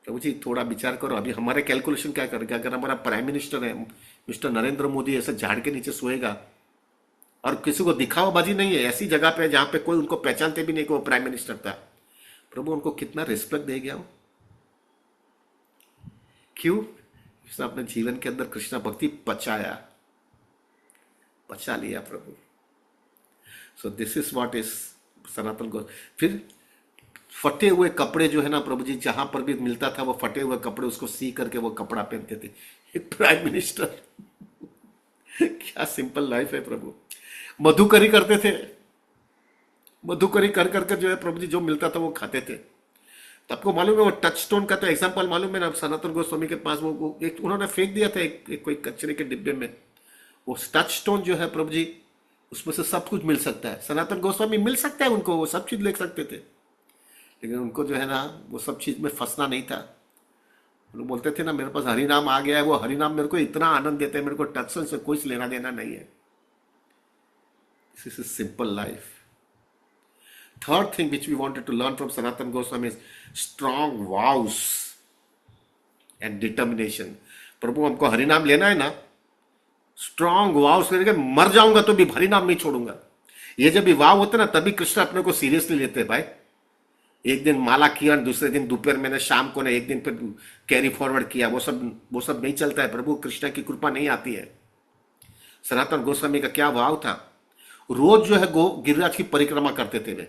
प्रभु जी थोड़ा विचार करो, अभी हमारे कैलकुलेशन क्या करेगा, अगर हमारा प्राइम मिनिस्टर है मिस्टर नरेंद्र मोदी ऐसे झाड़ के नीचे सोएगा, और किसी को दिखावाबाजी नहीं है, ऐसी जगह पे जहां पे कोई उनको पहचानते भी नहीं कि वो प्राइम मिनिस्टर था, प्रभु उनको कितना रिस्पेक्ट दे गया। क्यों? उसने अपने जीवन के अंदर कृष्णा भक्ति बचा लिया प्रभु। So this is what is Sanatan को। फिर फटे हुए कपड़े जो है ना प्रभु जी, जहां पर भी मिलता था वो फटे हुए कपड़े, उसको सी करके वो कपड़ा पहनते थे। एक प्राइम मिनिस्टर। क्या सिंपल लाइफ है प्रभु। मधुकरी करते थे, मधुकरी कर करके जो है प्रभु जी जो मिलता था वो खाते थे। तो आपको मालूम है वो टच स्टोन का तो एग्जांपल मालूम है ना, सनातन गोस्वामी के पास वो एक उन्होंने फेंक दिया था एक कोई कचरे के डिब्बे में। वो टच स्टोन जो है प्रभु जी, उसमें से सब कुछ मिल सकता है। सनातन गोस्वामी मिल सकता है उनको, वो सब चीज ले सकते थे, लेकिन उनको जो है ना वो सब चीज में फंसना नहीं था। लोग बोलते थे ना मेरे पास हरि नाम आ गया है, वो हरि नाम मेरे को इतना आनंद देते हैं, मेरे को टच से कुछ लेना देना नहीं है। This is simple life. Third thing which we wanted to learn from Sanatan Goswami is strong vows and determination. प्रभु हमको हरि नाम लेना है ना, स्ट्रॉन्ग वाउस करके मर जाऊंगा तो भी हरि नाम नहीं छोड़ूंगा। ये जब भी वाव होते ना तभी कृष्ण अपने को सीरियसली लेते हैं भाई। एक दिन माला किया, दूसरे दिन दोपहर मैंने, शाम को ने, एक दिन फिर कैरी फॉरवर्ड किया, वो सब नहीं चलता है प्रभु। कृष्ण की कृपा नहीं आती है। सनातन गोस्वामी का क्या भाव था, रोज जो है गिरिराज की परिक्रमा करते थे वे,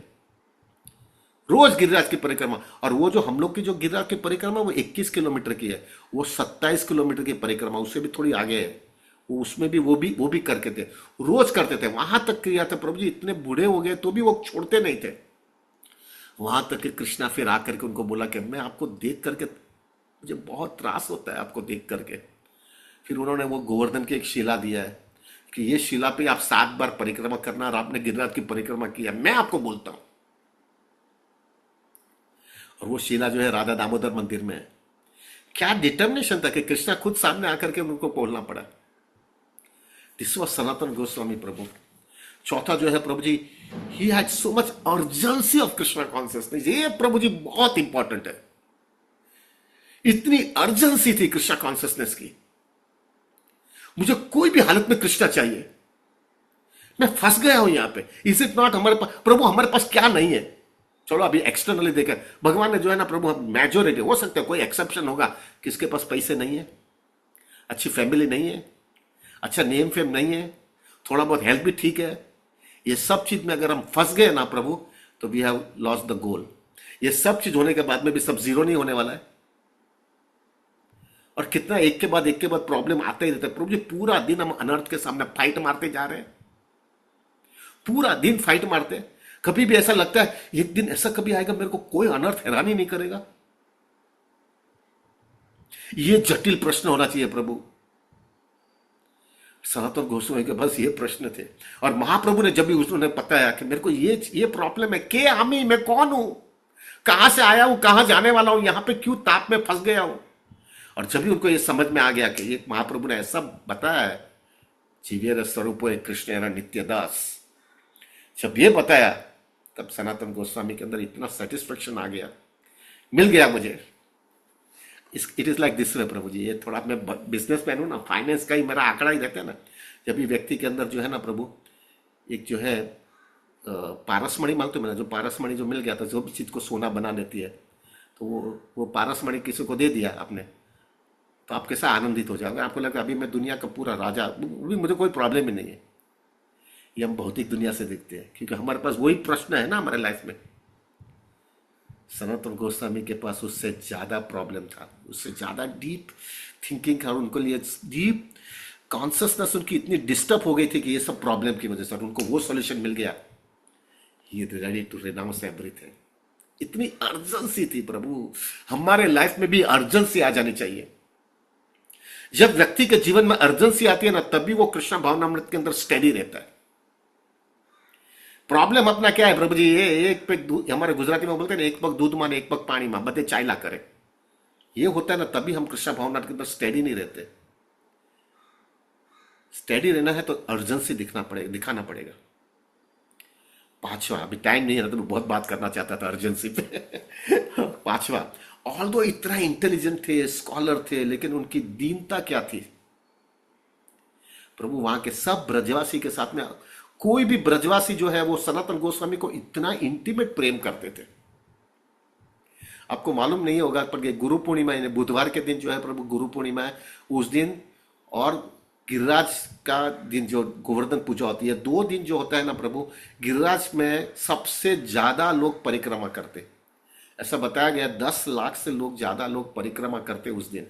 रोज गिरिराज की परिक्रमा। और वो जो हम लोग की जो गिरिराज की परिक्रमा वो 21 किलोमीटर की है, वो 27 किलोमीटर की परिक्रमा उससे भी थोड़ी आगे है। वो उसमें भी वो भी करके थे, रोज करते थे, वहां तक किया था प्रभु जी, इतने बूढ़े हो गए तो भी वो छोड़ते नहीं थे। वहां तक कि कृष्णा फिर आकर के उनको बोला कि मैं आपको देख करके मुझे बहुत त्रास होता है आपको देख करके। फिर उन्होंने वो गोवर्धन की एक शिला दिया है कि ये शिला पे आप 7 बार परिक्रमा करना, और आपने गिरिराज की परिक्रमा किया, मैं आपको बोलता हूं। और वो शिला जो है राधा दामोदर मंदिर में है। क्या डिटर्मिनेशन था कि कृष्णा खुद सामने आकर के उनको बोलना पड़ा। दिस वॉज सनातन गोस्वामी प्रभु। चौथा जो है प्रभु जी, he had so much urgency of Krishna consciousness. ये प्रभु जी बहुत इंपॉर्टेंट है। इतनी अर्जेंसी थी कृष्णा कॉन्शियसनेस की, मुझे कोई भी हालत में कृष्णा चाहिए, मैं फंस गया हूं यहां पे। इज इट नॉट हमारे पास प्रभु, हमारे पास क्या नहीं है। चलो अभी एक्सटर्नली देखें, भगवान ने जो है ना प्रभु, मेजोरिटी हो सकता है, कोई एक्सेप्शन होगा, किसके पास पैसे नहीं है, अच्छी फैमिली नहीं है, अच्छा नेम फेम नहीं है, थोड़ा बहुत हेल्थ भी ठीक है, ये सब चीज में अगर हम फंस गए ना प्रभु, तो we have lost the goal. ये सब चीज होने के बाद में भी सब जीरो नहीं होने वाला है। और कितना एक के बाद प्रॉब्लम आते ही रहता है प्रभु जी। पूरा दिन हम अनर्थ के सामने फाइट मारते जा रहे हैं, पूरा दिन फाइट मारते हैं। कभी भी ऐसा लगता है एक दिन ऐसा कभी आएगा मेरे को कोई अनर्थ हैरान ही नहीं करेगा। ये जटिल प्रश्न होना चाहिए प्रभु। सनातन गोस्वामी के बस ये प्रश्न थे। और महाप्रभु ने जब भी उन्होंने बताया कि मेरे को ये प्रॉब्लम है, के आमी, मैं कौन हूं, कहां से आया हूं, कहां जाने वाला हूं, यहां पे क्यों ताप में फंस गया हूं। और जब भी उनको ये समझ में आ गया कि ये महाप्रभु ने ऐसा बताया है, जीवेर स्वरूप कृष्ण नित्य दास, जब ये बताया तब सनातन गोस्वामी के अंदर इतना सेटिस्फेक्शन आ गया, मिल गया मुझे। It is like this way प्रभु जी। ये थोड़ा मैं बिजनेस मैन हूं ना, फाइनेंस का ही मेरा आंकड़ा ही रहता है ना। जब भी व्यक्ति के अंदर जो है ना प्रभु, एक जो है पारसमणि मांगते मैंने, जो पारसमणि जो मिल गया था, जो भी चीज को सोना बना देती है, तो वो पारसमणि किसी को दे दिया आपने, तो आप कैसा आनंदित हो जाओगे। आपको लगा अभी मैं दुनिया का पूरा राजा, भी मुझे कोई प्रॉब्लम ही नहीं है। ये हम भौतिक दुनिया से देखते हैं, क्योंकि हमारे पास वही प्रश्न है ना हमारे लाइफ में। सनातन गोस्वामी के पास उससे ज्यादा प्रॉब्लम था, उससे ज्यादा डीप थिंकिंग था, और उनको लिए डीप कॉन्सियसनेस उनकी इतनी डिस्टर्ब हो गई थी कि ये सब प्रॉब्लम की वजह से, और उनको वो सॉल्यूशन मिल गया, ये रेडी टू रिनाउंस एवरीथिंग। इतनी अर्जेंसी थी प्रभु। हमारे लाइफ में भी अर्जेंसी आ जानी चाहिए। जब व्यक्ति के जीवन में अर्जेंसी आती है ना, तभी वो कृष्ण भावनामृत के अंदर स्टेडी रहता है। प्रॉब्लम अपना क्या है प्रभु जी, ये एक पग दूध, हमारे गुजराती में बोलते हैं ना, एक पग दूध माने एक पग पानी मां, बदे चाय ला करे। ये होता है ना, तभी हम कृष्ण भावनामृत के अंदर स्टेडी नहीं रहते। स्टेडी रहना है तो अर्जेंसी दिखाना पड़ेगा। पांचवा, अभी टाइम नहीं है ना, तो मैं बहुत बात करना चाहता था अर्जेंसी पे। पांचवा, ऑल दो इतना इंटेलिजेंट थे, स्कॉलर थे, लेकिन उनकी दीनता क्या थी प्रभु। वहां के सब ब्रजवासी के साथ में, कोई भी ब्रजवासी जो है वो सनातन गोस्वामी को इतना इंटीमेट प्रेम करते थे। आपको मालूम नहीं होगा पर गुरु पूर्णिमा, बुधवार के दिन जो है प्रभु गुरु पूर्णिमा है, उस दिन और गिरिराज का दिन जो गोवर्धन पूजा होती है, 2 दिन जो होता है ना प्रभु, गिरिराज में सबसे ज्यादा लोग परिक्रमा करते। ऐसा बताया गया 10 लाख से लोग ज्यादा लोग परिक्रमा करते उस दिन।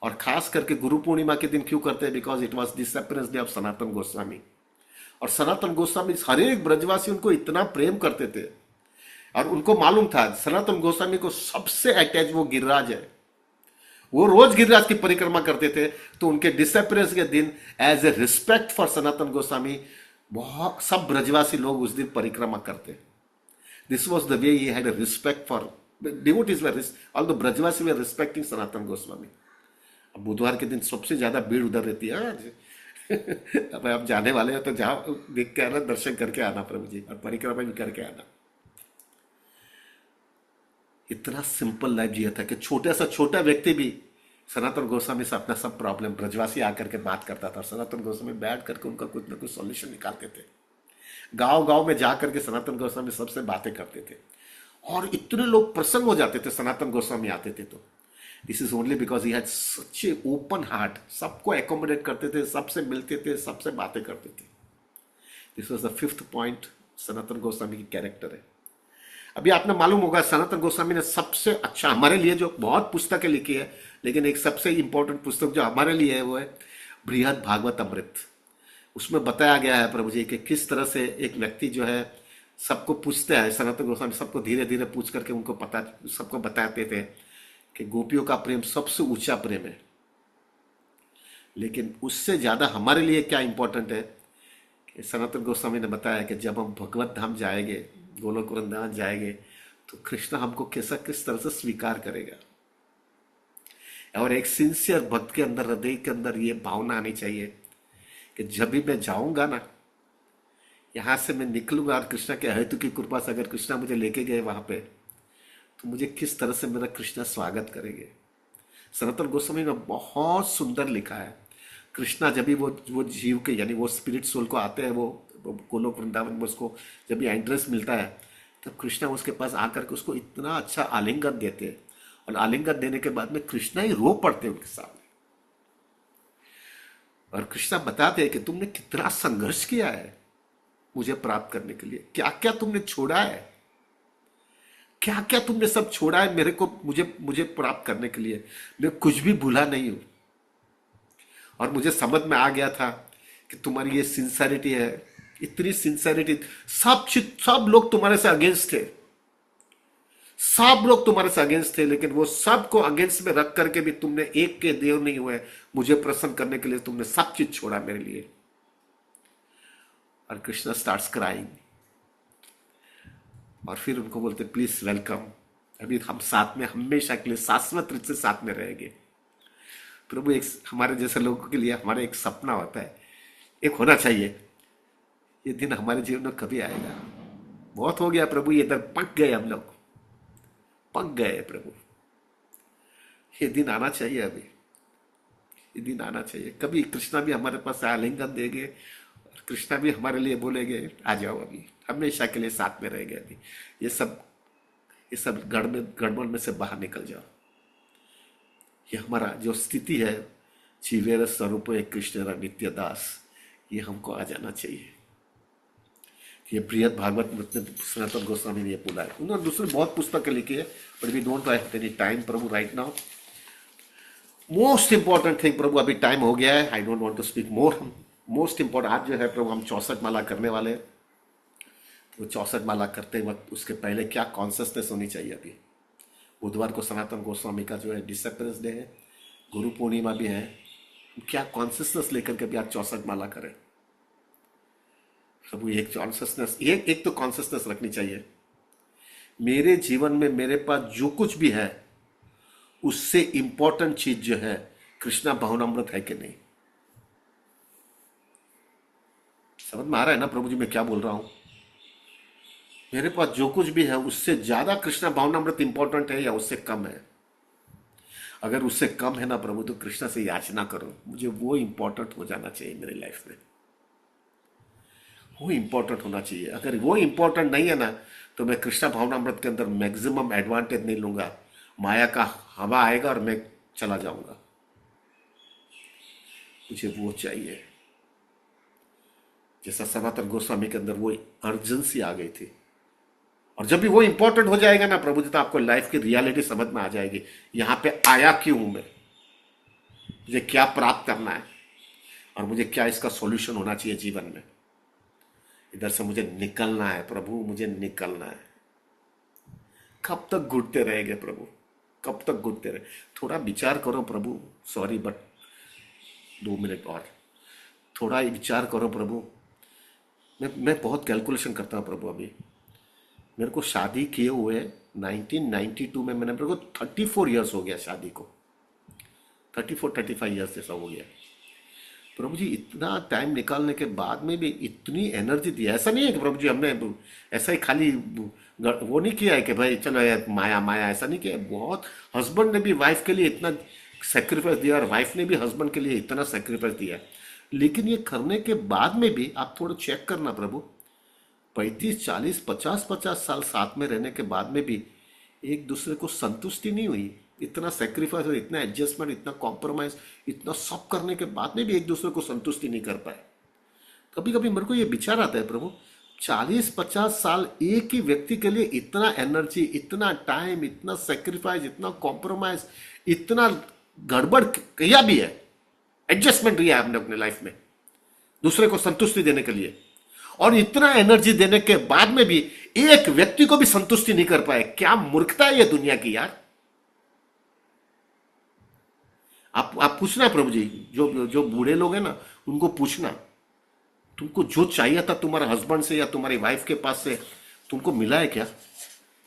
और खास करके गुरु पूर्णिमा के दिन क्यों करते हैं, because it was disappearance day of Sanatan Goswami. और सनातन गोस्वामी हर एक ब्रजवासी उनको इतना प्रेम करते थे, और उनको मालूम था सनातन गोस्वामी को सबसे अटैच वो गिरिराज है। वो रोज गिरिराज की परिक्रमा करते थे, तो उनके डिसअपियरेंस के दिन as a respect for Sanatan Goswami बहुत सब ब्रजवासी लोग उस दिन परिक्रमा करते। This was the way he had a respect for devotees were, all the Brajvasi were respecting Sanatan Goswami. अब बुधवार के दिन सबसे ज्यादा भीड़ उधर रहती है। अब आप जाने वाले हो तो जाओ, देख के आना, दर्शन करके आना प्रभु जी, और परिक्रमा भी करके आना। इतना सिंपल लाइफ जिया था कि छोटा सा छोटा व्यक्ति भी सनातन गोस्वामी से अपना सब प्रॉब्लम, ब्रजवासी आकर के बात करता था, और सनातन गोस्वामी बैठ करके उनका कुछ ना कुछ सॉल्यूशन निकालते थे। गांव गांव में जाकर के सनातन गोस्वामी सबसे बातें करते थे, और इतने लोग प्रसन्न हो जाते थे सनातन गोस्वामी आते थे तो। This is only because he had such a open heart. सबको एकोमोडेट करते थे, सबसे मिलते थे, सबसे बातें करते थे। This was the 5th point, Sanatan Goswami की कैरेक्टर है। अभी आपने मालूम होगा सनातन गोस्वामी ने सबसे अच्छा हमारे लिए जो बहुत पुस्तकें लिखी है, लेकिन एक सबसे इंपॉर्टेंट पुस्तक जो हमारे लिए है वो है बृहद भागवत अमृत। उसमें बताया गया है प्रभु जी कि किस तरह से एक व्यक्ति जो है सबको पूछते हैं, सनातन गोस्वामी सबको धीरे धीरे पूछ करके उनको पता सबको बताते थे कि गोपियों का प्रेम सबसे ऊंचा प्रेम है। लेकिन उससे ज्यादा हमारे लिए क्या इंपॉर्टेंट है कि सनातन गोस्वामी ने बताया कि जब हम भगवत धाम जाएंगे, गोलोक वृंदावन जाएंगे, तो कृष्ण हमको कैसा किस तरह से स्वीकार करेगा। और एक सिंसियर भक्त के अंदर, हृदय के अंदर ये भावना आनी चाहिए कि जब भी मैं जाऊंगा ना, यहां से मैं निकलूंगा और कृष्णा के हेतु की कृपा से अगर कृष्णा मुझे लेके गए वहां पे, तो मुझे किस तरह से मेरा कृष्णा स्वागत करेंगे। सनातन गोस्वामी ने बहुत सुंदर लिखा है, कृष्णा जब भी वो जीव के यानी वो स्पिरिट सोल को आते हैं, वो गोलोक वृंदावन में उसको जब भी एड्रेस मिलता है, तब कृष्णा उसके पास आकर के उसको इतना अच्छा आलिंगन देते हैं, और आलिंगन देने के बाद में कृष्णा ही रो पड़ते हैं उनके सामने। और कृष्णा बताते हैं कि तुमने कितना संघर्ष किया है मुझे प्राप्त करने के लिए, क्या क्या तुमने छोड़ा है, क्या क्या तुमने सब छोड़ा है मेरे को, मुझे मुझे प्राप्त करने के लिए। मैं कुछ भी भूला नहीं हूं, और मुझे समझ में आ गया था कि तुम्हारी ये सिंसेरिटी है, इतनी सिंसेरिटी। सब लोग तुम्हारे से अगेंस्ट थे, सब लोग तुम्हारे से अगेंस्ट थे, लेकिन वो सबको अगेंस्ट में रख करके भी तुमने एक के देव नहीं हुए, मुझे प्रसन्न करने के लिए तुमने सब चीज छोड़ा मेरे लिए। और कृष्णा स्टार्ट्स क्राइंग, और फिर उनको बोलते प्लीज वेलकम, अभी हम साथ में हमेशा के लिए शाश्वत रूप से साथ में रहेंगे। प्रभु एक हमारे जैसे लोगों के लिए हमारा एक सपना होता है, एक होना चाहिए, ये दिन हमारे जीवन में कभी आएगा। बहुत हो गया प्रभु, ये इधर पक गए, हम लोग पक गए प्रभु, ये दिन आना चाहिए, अभी ये दिन आना चाहिए। कभी कृष्णा भी हमारे पास आलिंगन देंगे, और कृष्णा भी हमारे लिए बोलेंगे आ जाओ, अभी हमेशा के लिए साथ में रहेंगे, अभी ये सब गड़बड़ में से बाहर निकल जाओ। ये हमारा जो स्थिति है, जीवेर स्वरूप है कृष्ण नित्य दास, ये हमको आ जाना चाहिए। ये बृहद भागवत सनातन गोस्वामी ने ये बोला है। उन्होंने दूसरी बहुत पुस्तकें लिखी है, but we don't have any time प्रभु right now. Most important thing प्रभु, अभी टाइम हो गया है, I don't want to speak more. Most important आज जो है प्रभु, हम 64 माला करने वाले हैं। वो 64 माला करते वक्त उसके पहले क्या कॉन्सियसनेस होनी चाहिए। अभी बुधवार को सनातन गोस्वामी का जो है डिसअपियरेंस डे है, गुरु पूर्णिमा भी है, क्या कॉन्सियसनेस लेकर के भी आज 64 माला करें प्रभु। एक कॉन्सियसनेस, एक तो कॉन्सियसनेस रखनी चाहिए, मेरे जीवन में मेरे पास जो कुछ भी है उससे इंपॉर्टेंट चीज जो है कृष्णा भावनामृत है कि नहीं। समझ में आ रहा है ना प्रभु जी मैं क्या बोल रहा हूं। मेरे पास जो कुछ भी है उससे ज्यादा कृष्णा भावनामृत इंपॉर्टेंट है या उससे कम है। अगर उससे कम है ना प्रभु, तो कृष्णा से याचना करो, मुझे वो इंपॉर्टेंट हो जाना चाहिए मेरी लाइफ में, वो इंपॉर्टेंट होना चाहिए। अगर वो इंपॉर्टेंट नहीं है ना, तो मैं कृष्णा भावनामृत के अंदर मैक्सिमम एडवांटेज नहीं लूंगा, माया का हवा आएगा और मैं चला जाऊंगा। मुझे वो चाहिए, जैसा सनातन गोस्वामी के अंदर वो अर्जेंसी आ गई थी। और जब भी वो इंपॉर्टेंट हो जाएगा ना प्रभु जी, तो आपको लाइफ की रियलिटी समझ में आ जाएगी, यहां पे आया क्यों हूं मैं, मुझे क्या प्राप्त करना है, और मुझे क्या इसका सॉल्यूशन होना चाहिए जीवन में। इधर से मुझे निकलना है प्रभु, मुझे निकलना है। कब तक घुटते रहेंगे प्रभु, कब तक घुटते रहे। थोड़ा विचार करो प्रभु, सॉरी बट 2 मिनट और थोड़ा विचार करो प्रभु। मैं बहुत कैलकुलेशन करता हूँ प्रभु। अभी मेरे को शादी किए हुए 1992 में, मेरे को 34 इयर्स हो गया शादी को, 34-35 इयर्स जैसा हो गया प्रभु जी। इतना टाइम निकालने के बाद में भी इतनी एनर्जी दी, ऐसा नहीं है कि प्रभु जी हमने ऐसा ही खाली वो नहीं किया है कि भाई चलो यार माया माया, ऐसा नहीं किया। बहुत हस्बैंड ने भी वाइफ के लिए इतना सेक्रीफाइस दिया, और वाइफ ने भी हस्बैंड के लिए इतना सेक्रीफाइस दिया। लेकिन ये करने के बाद में भी आप थोड़ा चेक करना प्रभु, 35, 40, 50 साल साथ में रहने के बाद में भी एक दूसरे को संतुष्टि नहीं हुई। इतना सेक्रीफाइस और इतना एडजस्टमेंट, इतना कॉम्प्रोमाइज, इतना सब करने के बाद में भी एक दूसरे को संतुष्टि नहीं कर पाए। कभी कभी मेरे को ये विचार आता है प्रभु, 40-50 साल एक ही व्यक्ति के लिए इतना एनर्जी, इतना टाइम, इतना सेक्रीफाइस, इतना कॉम्प्रोमाइज, इतना गड़बड़ किया भी है, एडजस्टमेंट किया है हमने अपने लाइफ में दूसरे को संतुष्टि देने के लिए, और इतना एनर्जी देने के बाद में भी एक व्यक्ति को भी संतुष्टि नहीं कर पाए। क्या मूर्खता है ये दुनिया की यार। आप पूछना प्रभु जी, जो जो बूढ़े लोग हैं ना, उनको पूछना, तुमको जो चाहिए था तुम्हारे हस्बैंड से या तुम्हारी वाइफ के पास से, तुमको मिला है क्या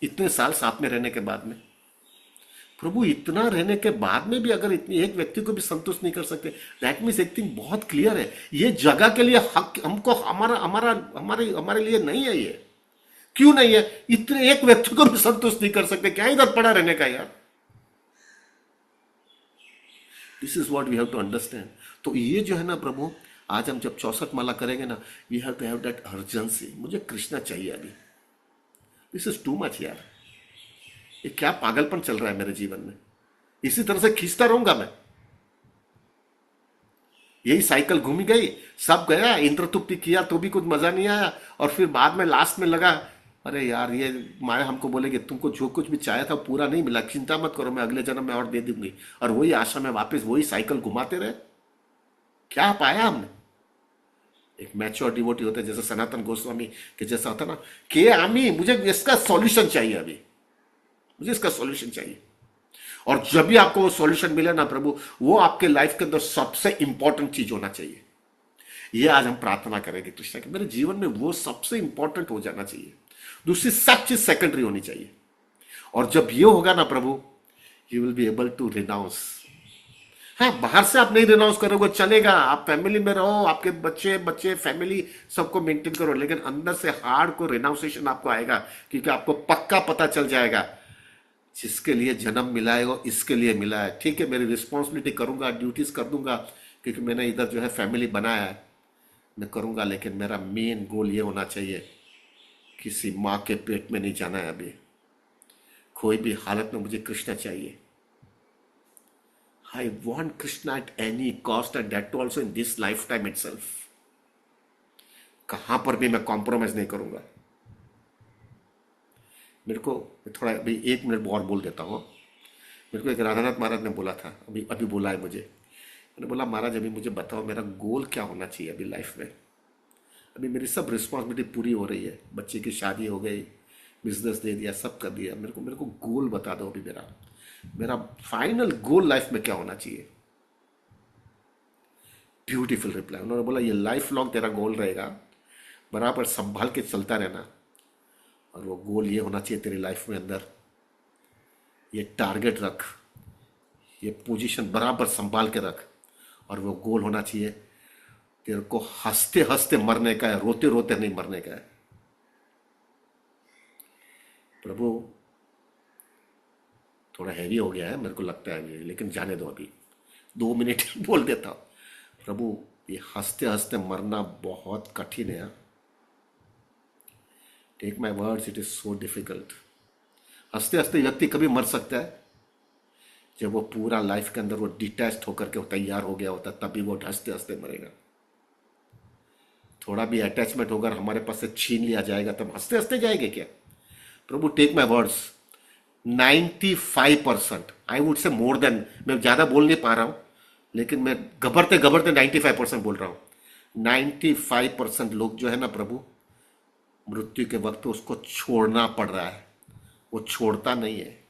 इतने साल साथ में रहने के बाद में? प्रभु इतना रहने के बाद में भी अगर इतनी एक व्यक्ति को भी संतुष्ट नहीं कर सकते, दैट मीन्स एक थिंग बहुत क्लियर है, ये जगह के लिए हक हमको हमारा हमारा हमारे हमारे लिए नहीं है। ये क्यों नहीं है? इतने एक व्यक्ति को भी संतुष्ट नहीं कर सकते, क्या इधर पड़ा रहने का यार। This is what we have to understand. तो ये जो है ना प्रभु, आज हम जब 64 माला करेंगे ना, we have to have that urgency, मुझे कृष्णा चाहिए अभी। दिस इज टू मच यार। ये क्या पागलपन चल रहा है मेरे जीवन में, इसी तरह से खींचता रहूंगा मैं। यही साइकिल घूमी गई, सब गया, इंद्र तुप्ति किया तो भी कुछ मजा नहीं आया, और फिर बाद में लास्ट में लगा, अरे यार ये माया हमको बोलेगी तुमको जो कुछ भी चाहे था पूरा नहीं मिला, चिंता मत करो, मैं अगले जन्म में और दे दूंगी, और वही आशा में वापस वही साइकिल घुमाते रहे। क्या पाया हमने? एक मैच्योर डिवोटी होता है जैसे सनातन गोस्वामी के जैसा होता ना, कि आमी मुझे इसका सॉल्यूशन चाहिए, अभी मुझे इसका सॉल्यूशन चाहिए। और जब भी आपको वो सॉल्यूशन मिले ना प्रभु, वो आपके लाइफ के अंदर सबसे इंपॉर्टेंट चीज होना चाहिए। ये आज हम प्रार्थना करेंगे कृष्णा कि मेरे जीवन में वो सबसे इंपॉर्टेंट हो जाना चाहिए, दूसरी सब चीज सेकेंडरी होनी चाहिए। और जब ये होगा ना प्रभु, you will be able to renounce. हाँ, बाहर से आप नहीं रिनाउंस करोगे चलेगा, आप फैमिली में रहो, आपके बच्चे बच्चे फैमिली सबको मेंटेन करो, लेकिन अंदर से हार्ड को रिनाउंसेशन आपको आएगा, क्योंकि आपको पक्का पता चल जाएगा जिसके लिए जन्म मिला है वो इसके लिए मिला है। ठीक है, मेरी रिस्पॉन्सिबिलिटी करूंगा, ड्यूटीज कर दूंगा, क्योंकि मैंने इधर जो है फैमिली बनाया है, मैं करूंगा, लेकिन मेरा मेन गोल ये होना चाहिए, किसी माँ के पेट में नहीं जाना है अभी, कोई भी हालत में मुझे कृष्णा चाहिए। I want Krishna at any cost, and that also in this life time it self. कहां पर भी मैं कॉम्प्रोमाइज नहीं करूंगा। मेरे को थोड़ा अभी 1 मिनट और बोल देता हूँ। मेरे को एक राधानाथ महाराज ने बोला था, अभी अभी बोला है मुझे, मैंने बोला महाराज अभी मुझे बताओ मेरा गोल क्या होना चाहिए अभी लाइफ में। अभी मेरी सब रिस्पॉन्सिबिलिटी पूरी हो रही है, बच्चे की शादी हो गई, बिजनेस दे दिया, सब कर दिया, मेरे को गोल बता दो अभी, मेरा फाइनल गोल लाइफ में क्या होना चाहिए। Beautiful reply. उन्होंने बोला ये लाइफ लॉन्ग तेरा गोल रहेगा, बराबर संभाल के चलता रहना, और वो गोल ये होना चाहिए तेरी लाइफ में अंदर, ये टारगेट रख, ये पोजीशन बराबर संभाल के रख, और वो गोल होना चाहिए तेरे को हंसते हंसते मरने का है, रोते रोते नहीं मरने का है। प्रभु थोड़ा हैवी हो गया है मेरे को लगता है, लेकिन जाने दो, अभी 2 मिनट बोल देता हूं। प्रभु ये हंसते हंसते मरना बहुत कठिन है। Take my words, it is so difficult. हंसते हंसते व्यक्ति कभी मर सकता है जब वो पूरा लाइफ के अंदर वो डिटैच होकर के वो तैयार हो गया होता, तभी वो हंसते हंसते मरेगा। थोड़ा भी अटैचमेंट होगा हमारे पास से छीन लिया जाएगा तब हंसते हंसते जाएंगे क्या? प्रभु take my words, 95%, I would say more then, मैं ज्यादा बोल नहीं पा रहा हूं, लेकिन मैं घबरते घबरते 95% बोल रहा हूं। 95% लोग जो है ना प्रभु, मृत्यु के वक्त उसको छोड़ना पड़ रहा है, वो छोड़ता नहीं है।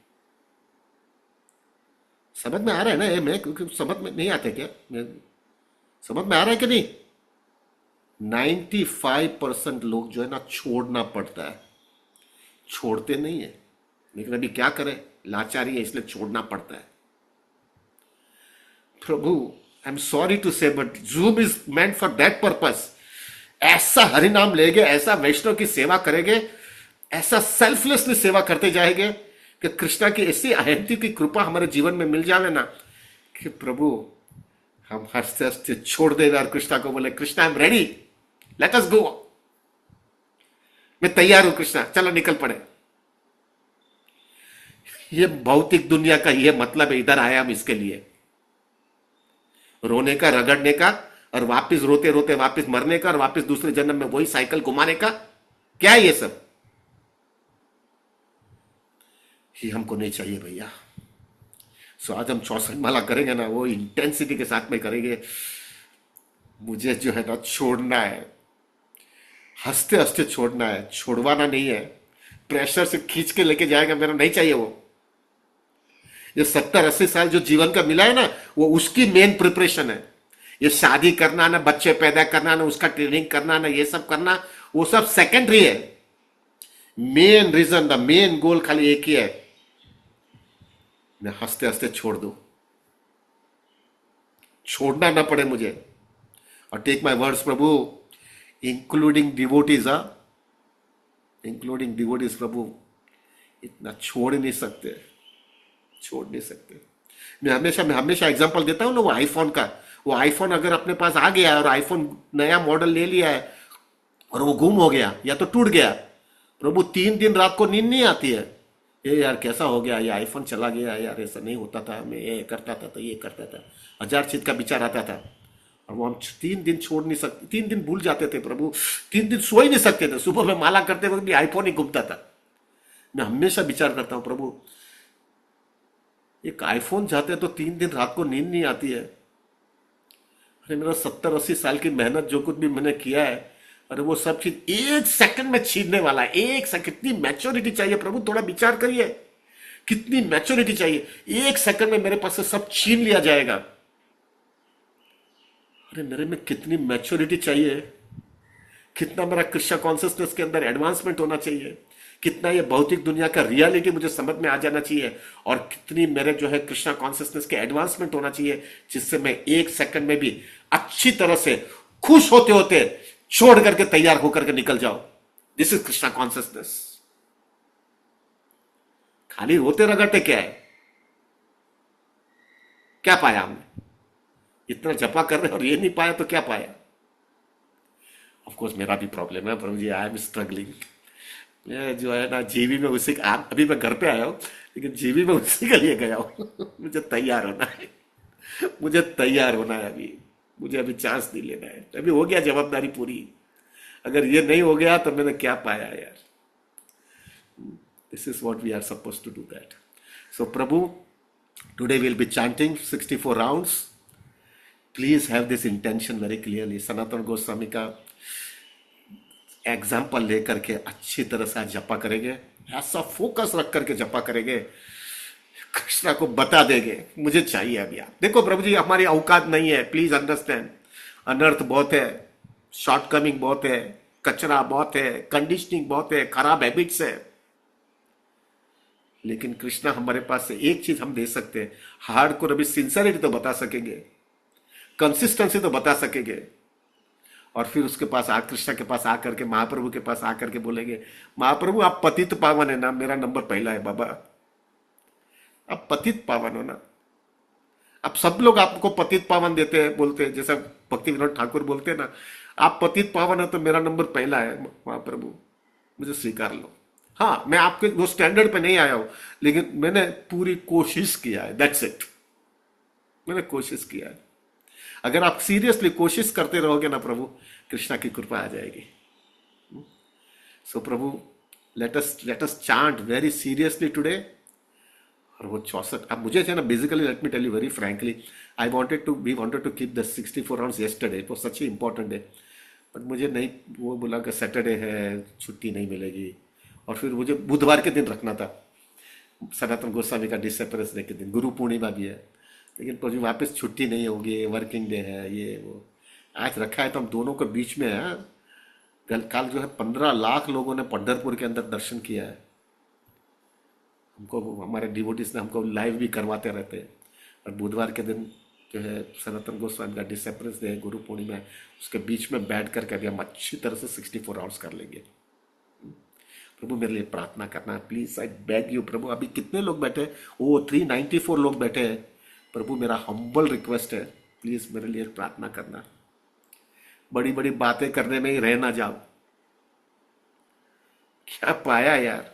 समझ में आ रहा है ना ये? मैं क्योंकि समझ में नहीं आते क्या, मैं समझ में आ रहा है कि नहीं? 95% लोग जो है ना छोड़ना पड़ता है, छोड़ते नहीं है, लेकिन अभी क्या करें, लाचारी है इसलिए छोड़ना पड़ता है। प्रभु आई एम सॉरी टू से, but zoom is meant for that purpose. ऐसा हरिनाम लेंगे, ऐसा वैष्णव की सेवा करेंगे, ऐसा सेल्फलेसली सेवा करते जाएंगे कि कृष्णा की ऐसी अहंति की कृपा हमारे जीवन में मिल जावे ना, कि प्रभु हम हंसते हंसते छोड़ देगा और कृष्णा को बोले Krishna I am ready, let us go, मैं तैयार हूं कृष्णा, चलो निकल पड़े। ये भौतिक दुनिया का ये मतलब है, इधर आया हम इसके लिए, रोने का, रगड़ने का, और वापस रोते रोते वापस मरने का, और वापस दूसरे जन्म में वही साइकिल घुमाने का। क्या है ये सब? ये हमको नहीं चाहिए भैया। सो आज हम 64 माला करेंगे ना, वो इंटेंसिटी के साथ में करेंगे। मुझे जो है ना छोड़ना है, हंसते हंसते छोड़ना है, छोड़वाना नहीं है। प्रेशर से खींच के लेके जाएगा, मेरा नहीं चाहिए वो। ये 70-80 साल जो जीवन का मिला है ना, वो उसकी मेन प्रिपरेशन है। ये शादी करना ना, बच्चे पैदा करना ना, उसका ट्रेनिंग करना ना, ये सब करना, वो सब सेकेंडरी है। Main reason, the main goal खाली एक ही है, मैं हंसते हंसते छोड़ दूं, छोड़ना ना पड़े मुझे। और टेक माई वर्ड्स प्रभु, इंक्लूडिंग डिवोटीज, इंक्लूडिंग डिवोटीज प्रभु, इतना छोड़ नहीं सकते, छोड़ नहीं सकते। मैं हमेशा एग्जांपल देता हूं ना, वो आईफोन का। वो आईफोन अगर अपने पास आ गया और आईफोन नया मॉडल ले लिया है और वो गुम हो गया या तो टूट गया, प्रभु 3 दिन रात को नींद नहीं आती है। ये यार कैसा हो गया, ये आईफोन चला गया यार, ऐसा नहीं होता था, मैं ये करता था तो ये करता था, हजार चीज का विचार आता था। और वो हम 3 दिन छोड़ नहीं सकते, 3 दिन भूल जाते थे प्रभु, 3 दिन सो ही नहीं सकते थे। सुबह में माला करते वक्त भी आईफोन ही घूमता था। मैं हमेशा विचार करता हूं प्रभु, एक आईफोन जाते तो 3 दिन रात को नींद नहीं आती है। अरे मेरा 70-80 साल की मेहनत, जो कुछ भी मैंने किया है, अरे वो सब चीज 1 सेकंड में छीनने वाला है। 1 सेकंड, कितनी मैच्योरिटी चाहिए प्रभु, थोड़ा विचार करिए, कितनी मैच्योरिटी चाहिए। 1 सेकंड में मेरे पास से सब छीन लिया जाएगा। अरे मेरे में कितनी मैच्योरिटी चाहिए, कितना मेरा कृष्ण कॉन्सियसनेस के अंदर एडवांसमेंट होना चाहिए, कितना ये भौतिक दुनिया का रियलिटी मुझे समझ में आ जाना चाहिए, और कितनी मेरे जो है कृष्णा कॉन्सियसनेस के एडवांसमेंट होना चाहिए, जिससे मैं 1 सेकंड में भी अच्छी तरह से खुश होते होते छोड़ करके तैयार होकर के निकल जाओ। This is Krishna consciousness. खाली रोते रगड़ते क्या है, क्या पाया हमने? इतना जपा कर रहे और ये नहीं पाया तो क्या पाया? ऑफ कोर्स मेरा भी प्रॉब्लम है प्रभु जी, आई एम स्ट्रगलिंग। मैं जो है ना जीवी में उसी अभी मैं घर पे आया हूँ, लेकिन जीवी में उसी के लिए गया हूँ। मुझे तैयार होना है, मुझे तैयार होना है अभी, मुझे अभी चांस नहीं लेना है। अभी हो गया जवाबदारी पूरी, अगर ये नहीं हो गया तो मैंने क्या पाया यार? This is what we are suppose to do that. So प्रभु, today will be chanting 64 rounds. Please have this intention very clearly. Sanatan Goswami का एग्जाम्पल लेकर के अच्छी तरह से आज जपा करेंगे, ऐसा फोकस रख करके जपा करेंगे, कृष्णा को बता देंगे मुझे चाहिए अभी। आप देखो प्रभु जी, हमारी औकात नहीं है, प्लीज अंडरस्टैंड। अनर्थ बहुत है, शॉर्टकमिंग बहुत है, कचरा बहुत है, कंडीशनिंग बहुत है, खराब हैबिट्स है, लेकिन कृष्णा हमारे पास से एक चीज हम दे सकते हैं, हार्ड को अभी सिंसियरिटी तो बता सकेंगे, कंसिस्टेंसी तो बता सकेंगे, और फिर उसके पास कृष्णा के पास आकर के, महाप्रभु के पास आकर के बोलेंगे, महाप्रभु आप पतित पावन है ना, मेरा नंबर पहला है बाबा, आप पतित पावन हो ना। अब सब लोग आपको पतित पावन देते हैं, बोलते हैं, जैसा भक्ति विनोद ठाकुर बोलते हैं ना, आप पतित पावन है तो मेरा नंबर पहला है महाप्रभु, मुझे स्वीकार लो। हाँ, मैं आपके वो स्टैंडर्ड पे नहीं आया हूं, लेकिन मैंने पूरी कोशिश किया है, दैट्स इट। मैंने कोशिश किया है। अगर आप सीरियसली कोशिश करते रहोगे ना प्रभु, कृष्णा की कृपा आ जाएगी। सो प्रभु, let us chant very seriously today. और वो 64, अब मुझे है ना, basically let me tell you very frankly, we wanted to keep the 64 rounds yesterday, it was such a important day, but मुझे नहीं, वो बोला कि सैटरडे है, छुट्टी नहीं मिलेगी, और फिर मुझे बुधवार के दिन रखना था, सनातन गोस्वामी का डिसअपियरेंस डे के दिन, गुरु पूर्णिमा भी है, लेकिन मुझे वापस छुट्टी नहीं होगी, वर्किंग डे है, ये वो आज रखा है, तो हम दोनों के बीच में है। कल जो है 15 लाख लोगों ने पंढरपुर के अंदर दर्शन किया है। हमको हमारे डिवोटीज ने हमको लाइव भी करवाते रहते हैं। और बुधवार के दिन जो है सनातन गोस्वामी का डिसअपियरेंस डे, गुरु पूर्णिमा है, उसके बीच में बैठ करके अभी हम अच्छी तरह से 64 आवर्स कर लेंगे। प्रभु मेरे लिए प्रार्थना करना प्लीज, आई बेग यू प्रभु। अभी कितने लोग बैठे? ओ 394 लोग बैठे हैं। प्रभु मेरा हम्बल रिक्वेस्ट है, प्लीज मेरे लिए प्रार्थना करना। बड़ी बड़ी बातें करने में ही रह ना जाओ। क्या पाया यार?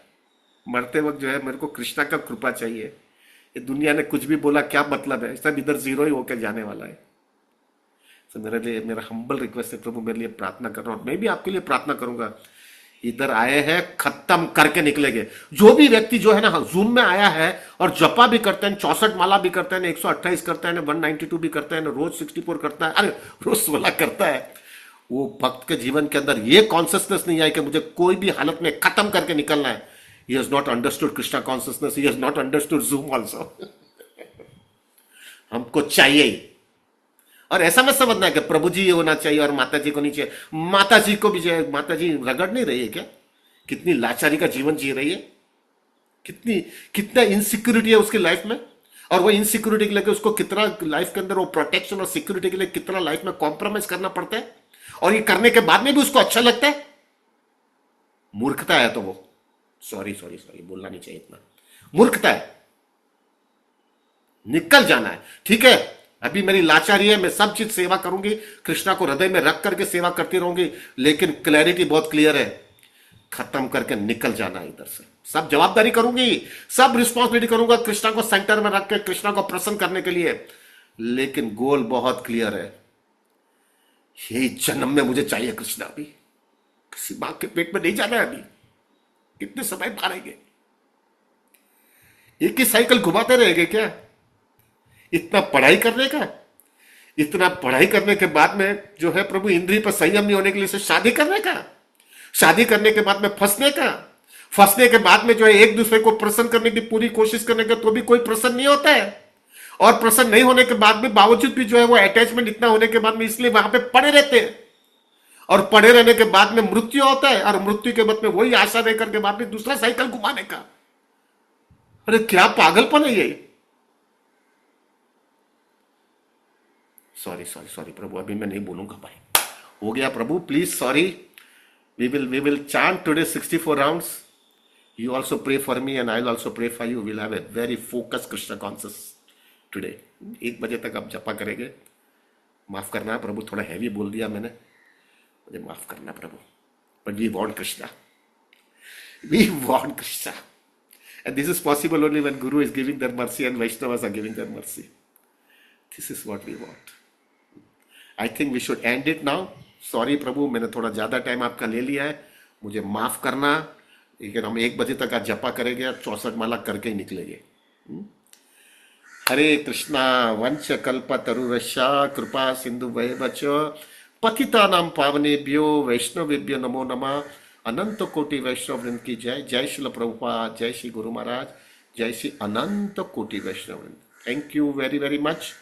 मरते वक्त जो है मेरे को कृष्णा का कृपा चाहिए। ये दुनिया ने कुछ भी बोला क्या मतलब है, सब इधर जीरो ही होकर जाने वाला है। तो मेरे लिए मेरा हम्बल रिक्वेस्ट है, प्रभु मेरे लिए प्रार्थना करना, और मैं भी आपके लिए प्रार्थना करूंगा। इधर आए हैं खत्म करके निकलेंगे। जो भी व्यक्ति जो है ना जूम में आया है और जपा भी करते हैं, 64 माला भी करते हैं, 128 करता है, 192 भी करता है, रोज 64 करता है, अरे रोज 16 करता है, वो भक्त के जीवन के अंदर ये कॉन्सियसनेस नहीं आई कि मुझे कोई भी हालत में खत्म करके निकलना है। He has not understood Krishna consciousness, he has not understood zoom also. हमको चाहिए ही। और ऐसा मत समझना है कि प्रभु जी ये होना चाहिए और माता जी को नहीं चाहिए। माता जी को भी चाहिए। माता जी रगड़ नहीं रही है क्या? कितनी लाचारी का जीवन जी रही है, कितनी कितना इनसिक्योरिटी है उसकी लाइफ में, और वो इनसिक्योरिटी के लिए उसको कितना लाइफ के अंदर वो प्रोटेक्शन और सिक्योरिटी के लिए कितना लाइफ में कॉम्प्रोमाइज करना पड़ता है, और ये करने के बाद में भी उसको अच्छा लगता है। मूर्खता है तो वो, सॉरी सॉरी सॉरी बोलना नहीं चाहिए इतना, मूर्खता है। निकल जाना है। ठीक है, अभी मेरी लाचारी है, मैं सब चीज सेवा करूंगी, कृष्णा को हृदय में रख करके सेवा करती रहूंगी, लेकिन क्लैरिटी बहुत क्लियर है, खत्म करके निकल जाना इधर से। सब जवाबदारी करूंगी, सब रिस्पॉन्सिबिलिटी करूंगा कृष्णा को सेंटर में रख के, कृष्णा को प्रसन्न करने के लिए, लेकिन गोल बहुत क्लियर है, यही जन्म में मुझे चाहिए कृष्णा। अभी किसी मां के पेट में नहीं जाना है। अभी कितने समय मारेंगे? एक ही साइकिल घुमाते रहेंगे क्या? इतना पढ़ाई करने का, इतना पढ़ाई करने के बाद में जो है प्रभु इंद्रिय पर संयम नहीं होने के लिए से शादी करने का, शादी करने के बाद में फंसने का, फंसने के बाद में जो है एक दूसरे को प्रसन्न करने की पूरी कोशिश करने का, तो भी कोई प्रसन्न नहीं होता है। और प्रसन्न नहीं होने के बाद में बावजूद भी जो है वो अटैचमेंट इतना होने के बाद में इसलिए वहां पे पड़े रहते हैं, और पड़े रहने के बाद में मृत्यु होता है, और मृत्यु के बाद में वही आशा देकर के बाद में दूसरा साइकिल घुमाने का। अरे क्या पागलपन है ये! सॉरी सॉरी सॉरी प्रभु, अभी मैं नहीं बोलूंगा भाई, हो गया प्रभु, please sorry. we will chant today 64 rounds. You also pray for me and I'll also pray for you. We'll have a very focused Krishna conscious today. 1 बजे तक आप जपा करेंगे। माफ करना प्रभु, थोड़ा हैवी बोल दिया मैंने, मुझे माफ करना प्रभु, but we want Krishna. We want Krishna. And this is possible only when Guru is giving their mercy and Vaishnavas are giving their mercy. This is what we want. I think we should end it now. Sorry प्रभु, मैंने थोड़ा ज्यादा time आपका ले लिया है, मुझे माफ करना, लेकिन हम 1 बजे तक आज जपा करेंगे, 64 माला करके ही निकलेंगे। हरे कृष्णा वंश कल्प तरुरशा कृपा सिंधु वैवच पतितानां पावनेभ्यो वैष्णवेभ्यो नमो नमः। अनंत कोटि वैष्णव वृंद की जय। जय श्रील प्रभुपाद, जय श्री गुरु महाराज, जय श्री अनंत कोटि वैष्णव वृंद। Thank you very very much.